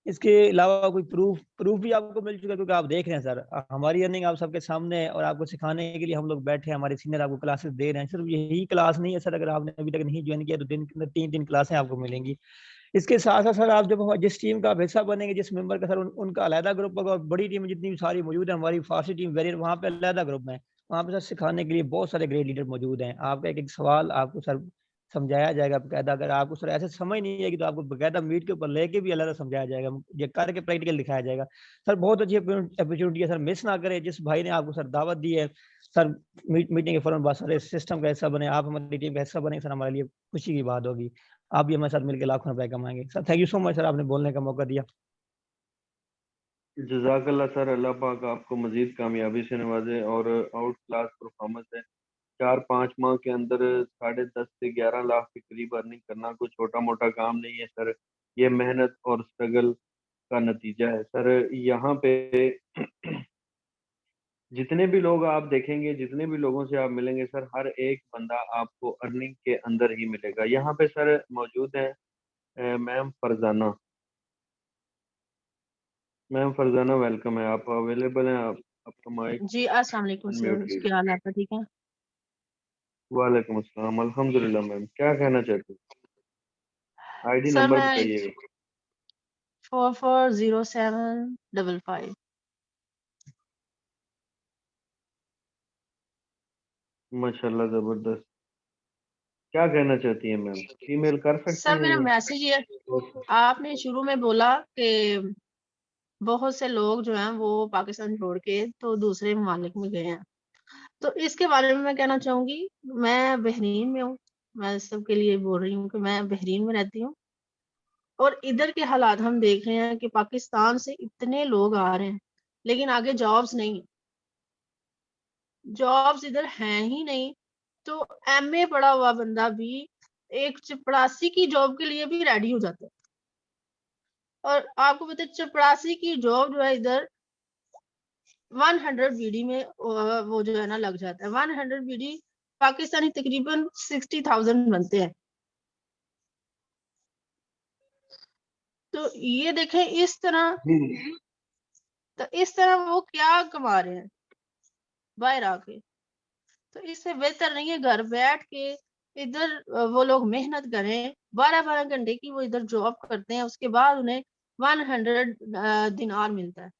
इसके अलावा कोई प्रूफ भी आपको मिल चुका है, क्योंकि आप देख रहे हैं सर हमारी अर्निंग आप सबके सामने है और आपको सिखाने के लिए हम लोग बैठे हैं, हमारे सीनियर आपको क्लासेस दे रहे हैं। सिर्फ यही क्लास नहीं है सर, अगर आपने अभी तक नहीं ज्वाइन किया तो दिन के अंदर 3 क्लासें आपको मिलेंगी। इसके साथ साथ सर आप जब जिस टीम का हिस्सा बनेंगे, जिस मेंबर का सर उनका अलहदा ग्रुप होगा और बड़ी टीम जितनी भी सारी मौजूद है, हमारी फारसी टीम वेरियर, वहाँ पे अलहदा ग्रुप है। वहाँ पे सर सिखाने के लिए बहुत सारे ग्रेट लीडर मौजूद हैं। आपका एक एक सवाल आपको सर समझाया जाएगा बकायदा। अगर आपको सर ऐसे समझ नहीं आएगी तो आपको बकायदा मीट के ऊपर लेके भी अलग समझाया जाएगा, ये करके प्रैक्टिकल दिखाया जाएगा। सर बहुत अच्छी अपॉर्चुनिटी है सर, मिस ना करें। जिस भाई ने आपको सर दावत दी है सर मीटिंग के फौरन बाद सर इस सिस्टम का हिस्सा बने, आप हमारी टीम का हिस्सा बने सर, हमारे लिए खुशी की बात होगी। आप भी हमारे साथ मिलकर लाखों रुपए कमाएंगे sir. Thank you so much sir, आपने बोलने का मौका दिया। जज़ाकल्लाह सर, अल्लाह पाक आपको मजीद कामयाबी से नवाजे और आउट क्लास परफॉर्मेंस है। 4-5 माह के अंदर 10.5 से 11 लाख के करीब अर्निंग करना कोई छोटा मोटा काम नहीं है सर। ये मेहनत और स्ट्रगल का नतीजा है सर। यहाँ पे जितने भी लोग आप देखेंगे, जितने भी लोगों से आप मिलेंगे सर, हर एक बंदा आपको अर्निंग के अंदर ही मिलेगा। यहाँ पे सर मौजूद है ma'am Farzana. Ma'am Farzana welcome है, आप अवेलेबल हैं? आप आपका माइक जी अस्सलाम वालेकुम सर, अनम्यूट कीजिए। क्या हाल है आपका, ठीक है? वालेकुम अस्सलाम, अल्हम्दुलिल्लाह मैम, क्या कहना चाहते हैं? आईडी सर नंबर मैं बताइएगा। 440755। माशाल्लाह ज़बरदस्त। क्या कहना चाहती हैं मैम? फीमेल कर सकते सर हैं मेरा ये? मैसेज ये, आपने शुरू में बोला कि बहुत से लोग जो हैं वो पाकिस्तान छोड़ के तो दूसरे ममालिक में गए हैं। तो इसके बारे में मैं कहना चाहूँगी, मैं बहरीन में हूँ। मैं सबके लिए बोल रही हूँ कि मैं बहरीन में रहती हूँ और इधर के हालात हम देख रहे हैं कि पाकिस्तान से इतने लोग आ रहे हैं, लेकिन आगे जॉब्स नहीं, जॉब्स इधर हैं ही नहीं। तो एमए पढ़ा हुआ बंदा भी एक चपरासी की जॉब के लिए भी रेडी हो जाता है। और आपको पता है चपरासी की जॉब जो है इधर 100 बीडी में वो जो है ना लग जाता है। 100 बीडी पाकिस्तानी तकरीबन 60,000 बनते हैं। तो ये देखें इस तरह, जी। तो इस तरह वो क्या कमा रहे हैं बाहर आके। तो इससे बेहतर नहीं है घर बैठ के इधर वो लोग मेहनत करें, 12-12 घंटे की वो इधर जॉब करते हैं, उसके बाद उन्हें 100 दिनार मिलता है।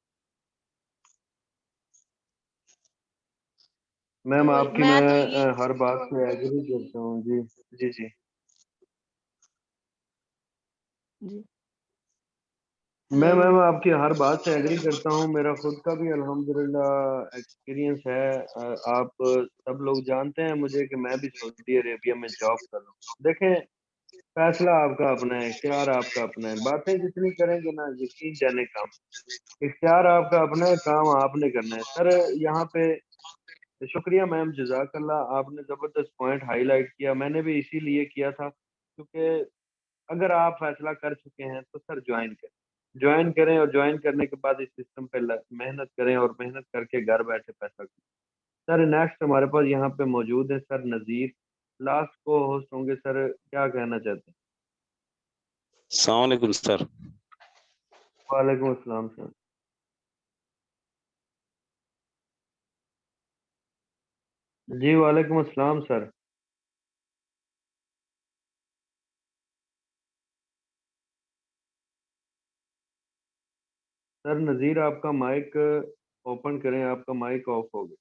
मैम तो आपकी मैं मैं तो ये हर बात से एग्री करता हूँ जी। जी, जी। जी मैं हेलो मैम आपकी हर बात से एग्री करता हूँ। मेरा खुद का भी अल्हम्दुलिल्लाह एक्सपीरियंस है। आप सब लोग जानते हैं मुझे कि मैं भी सऊदी अरेबिया में जॉब कर रहा हूँ। देखें, फैसला आपका अपना है, इख्तियार आपका अपना है। बातें जितनी करेंगे ना, यकीन जाने काम। इख्तियार आपका अपना है, काम आपने करना है। सर यहाँ पे शुक्रिया मैम, जज़ाकल्लाह, आपने ज़बरदस्त पॉइंट हाईलाइट किया। मैंने भी इसीलिए किया था क्योंकि अगर आप फैसला कर चुके हैं तो सर ज्वाइन करें। ज्वाइन करें और ज्वाइन करने के बाद इस सिस्टम पे मेहनत करें और मेहनत करके घर बैठे पैसा करें। सर नेक्स्ट हमारे पास यहाँ पे मौजूद है सर नज़ीर, लास्ट को होस्ट होंगे। सर क्या कहना चाहते हैं? अस्सलाम वालेकुम सर। वालेकुम अस्सलाम सर। जी वालेकुम अस्सलाम सर। सर नज़ीर आपका माइक ओपन करें, आपका माइक ऑफ हो गया।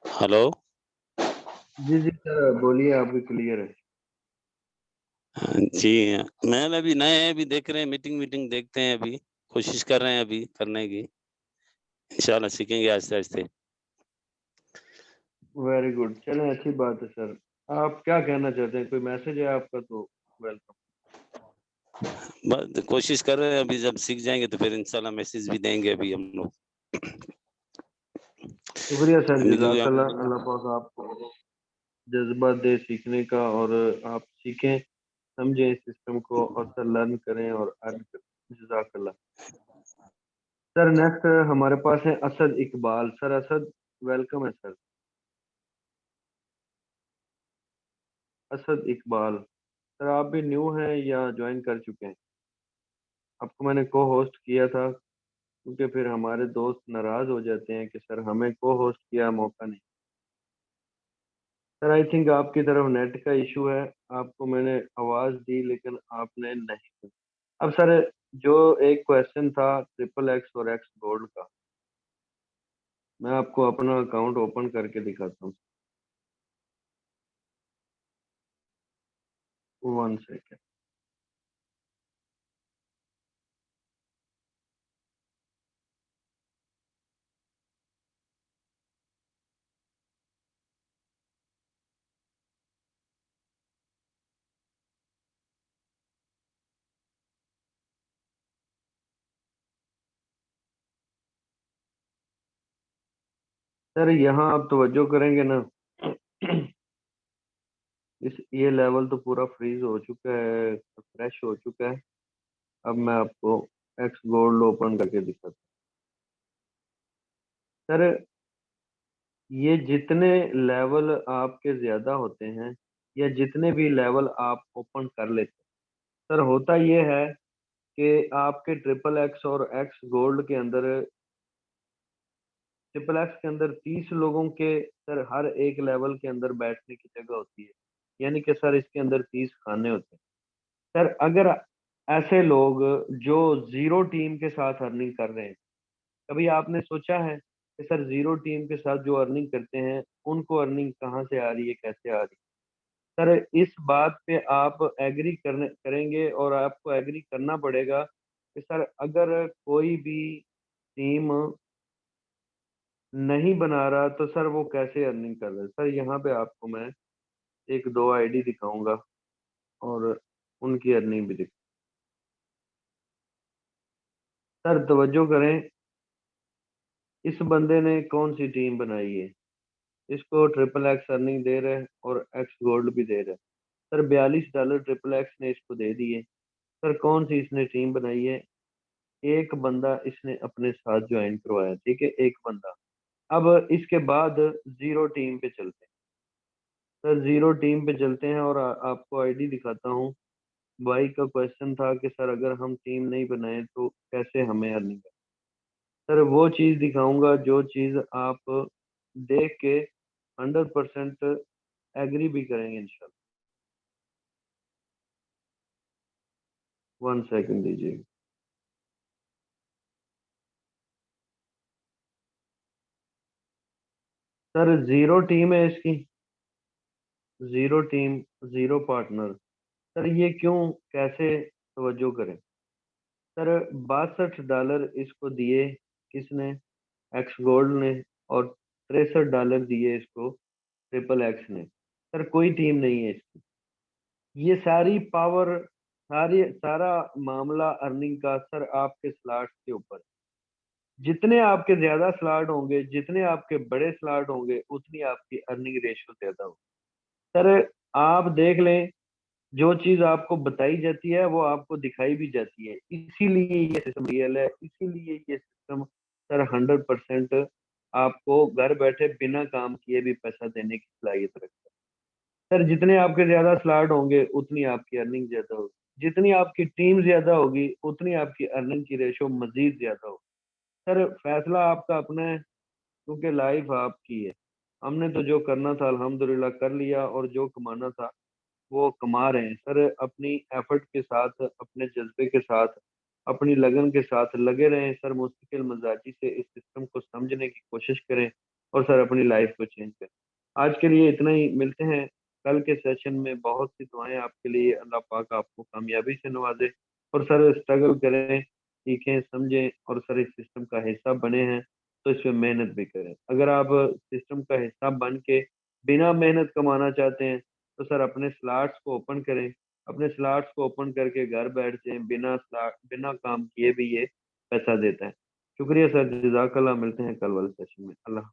हेलो। जी जी सर बोलिए, आप भी क्लियर है। जी मैम अभी नए हैं, अभी देख रहे हैं, मीटिंग देखते हैं, अभी कोशिश कर रहे हैं अभी करने की। इंशाल्लाह सीखेंगे आहिस्ते आहिस्ते। वेरी गुड, चलें अच्छी बात है सर। आप क्या कहना चाहते हैं? कोई मैसेज है आपका तो वेलकम। बस कोशिश कर रहे हैं, अभी जब सीख जाएंगे तो फिर इंशाल्लाह मैसेज भी देंगे अभी हम लोग। शुक्रिया सर, अभी क्योंकि जज़ाकल्लाह। अल्लाह पाक आपको जज्बा दे सीखने का और आप सीखें, समझें इस सिस्टम को और सर लर्न करें और अर्न करें। जज़ाकल्लाह। सर नेक्स्ट हमारे पास है असद इकबाल। सर असद वेलकम है सर। असद इकबाल सर, आप भी न्यू हैं या ज्वाइन कर चुके हैं? आपको मैंने को होस्ट किया था क्योंकि फिर हमारे दोस्त नाराज हो जाते हैं कि सर हमें को होस्ट किया, मौका नहीं। सर आई थिंक आपकी तरफ नेट का इशू है। आपको मैंने आवाज़ दी लेकिन आपने नहीं सुनी। अब सर जो एक क्वेश्चन था ट्रिपल एक्स और एक्स गोल्ड का, मैं आपको अपना अकाउंट ओपन करके दिखाता हूँ। 1 सेकेंड। सर यहाँ आप तवज्जो करेंगे ना, ये लेवल तो पूरा फ्रीज हो चुका है, फ्रेश हो चुका है। अब मैं आपको एक्स गोल्ड ओपन करके दिखाता हूँ। सर ये जितने लेवल आपके ज्यादा होते हैं, या जितने भी लेवल आप ओपन कर लेते हैं। सर होता ये है कि आपके ट्रिपल एक्स और एक्स गोल्ड के अंदर, ट्रिपल एक्स के अंदर 30 लोगों के सर हर एक लेवल के अंदर बैठने की जगह होती है, यानी कि सर इसके अंदर 30 खाने होते हैं। सर अगर ऐसे लोग जो जीरो टीम के साथ अर्निंग कर रहे हैं, कभी आपने सोचा है कि सर जीरो टीम के साथ जो अर्निंग करते हैं उनको अर्निंग कहाँ से आ रही है, कैसे आ रही है? सर इस बात पे आप एग्री करेंगे और आपको एग्री करना पड़ेगा कि सर अगर कोई भी टीम नहीं बना रहा तो सर वो कैसे अर्निंग कर रहा है। सर यहाँ पे आपको मैं एक दो आईडी दिखाऊंगा और उनकी अर्निंग भी दिखा। सर तवज्जो करें, इस बंदे ने कौन सी टीम बनाई है, इसको ट्रिपल एक्स अर्निंग दे रहे हैं और एक्स गोल्ड भी दे रहे हैं। सर $42 ट्रिपल एक्स ने इसको दे दिए। सर कौन सी इसने टीम बनाई है, एक बंदा इसने अपने साथ ज्वाइन करवाया, ठीक है, एक बंदा। अब इसके बाद जीरो टीम पे चलते हैं। सर जीरो टीम पे चलते हैं और आपको आईडी दिखाता हूँ। भाई का क्वेश्चन था कि सर अगर हम टीम नहीं बनाए तो कैसे हमें अर्निंग है। सर वो चीज़ दिखाऊंगा जो चीज़ आप देख के 100% एग्री भी करेंगे इंशाल्लाह। 1 सेकंड दीजिए। सर जीरो टीम है इसकी, zero team, zero partner. Sir ये क्यों, कैसे, तवज्जो करें। सर $62 इसको दिए किसने, एक्स गोल्ड ने, और $63 दिए इसको ट्रिपल एक्स ने। सर कोई टीम नहीं है इसकी। ये सारी पावर, सारा मामला अर्निंग का सर आपके स्लॉट के ऊपर। जितने आपके ज्यादा स्लॉट होंगे, जितने आपके बड़े स्लॉट होंगे, उतनी आपकी अर्निंग रेशियो ज्यादा होगी। सर आप देख लें, जो चीज आपको बताई जाती है वो आपको दिखाई भी जाती है, इसीलिए ये सिस्टम रियल है, इसीलिए ये सिस्टम सर 100% आपको घर बैठे बिना काम किए भी पैसा देने की सलाहियत रखता है। सर जितने आपके ज्यादा स्लॉट होंगे उतनी आपकी अर्निंग ज्यादा होगी, जितनी आपकी टीम ज्यादा होगी उतनी आपकी अर्निंग की रेशो मजीद ज्यादा होगी। सर फैसला आपका अपना है, क्योंकि लाइफ आपकी है। हमने तो जो करना था अल्हम्दुलिल्लाह कर लिया, और जो कमाना था वो कमा रहे हैं। सर अपनी एफर्ट के साथ, अपने जज्बे के साथ, अपनी लगन के साथ लगे रहें। सर मुस्तकिल मजाजी से इस सिस्टम को समझने की कोशिश करें और सर अपनी लाइफ को चेंज करें। आज के लिए इतना ही, मिलते हैं कल के सेशन में। बहुत सी दुआएं आपके लिए, अल्लाह पाक आपको कामयाबी से नवाजे। और सर स्ट्रगल करें, सीखें, समझें, और सर इस सिस्टम का हिस्सा बने हैं तो इस पर मेहनत भी करें। अगर आप सिस्टम का हिस्सा बन के बिना मेहनत कमाना चाहते हैं तो सर अपने स्लॉट्स को ओपन करें, अपने स्लॉट्स को ओपन करके घर बैठ जाएं, बिना काम किए भी ये पैसा देता है। शुक्रिया सर, जज़ाकल्लाह। मिलते हैं कल वाले सेशन में। अल्लाह।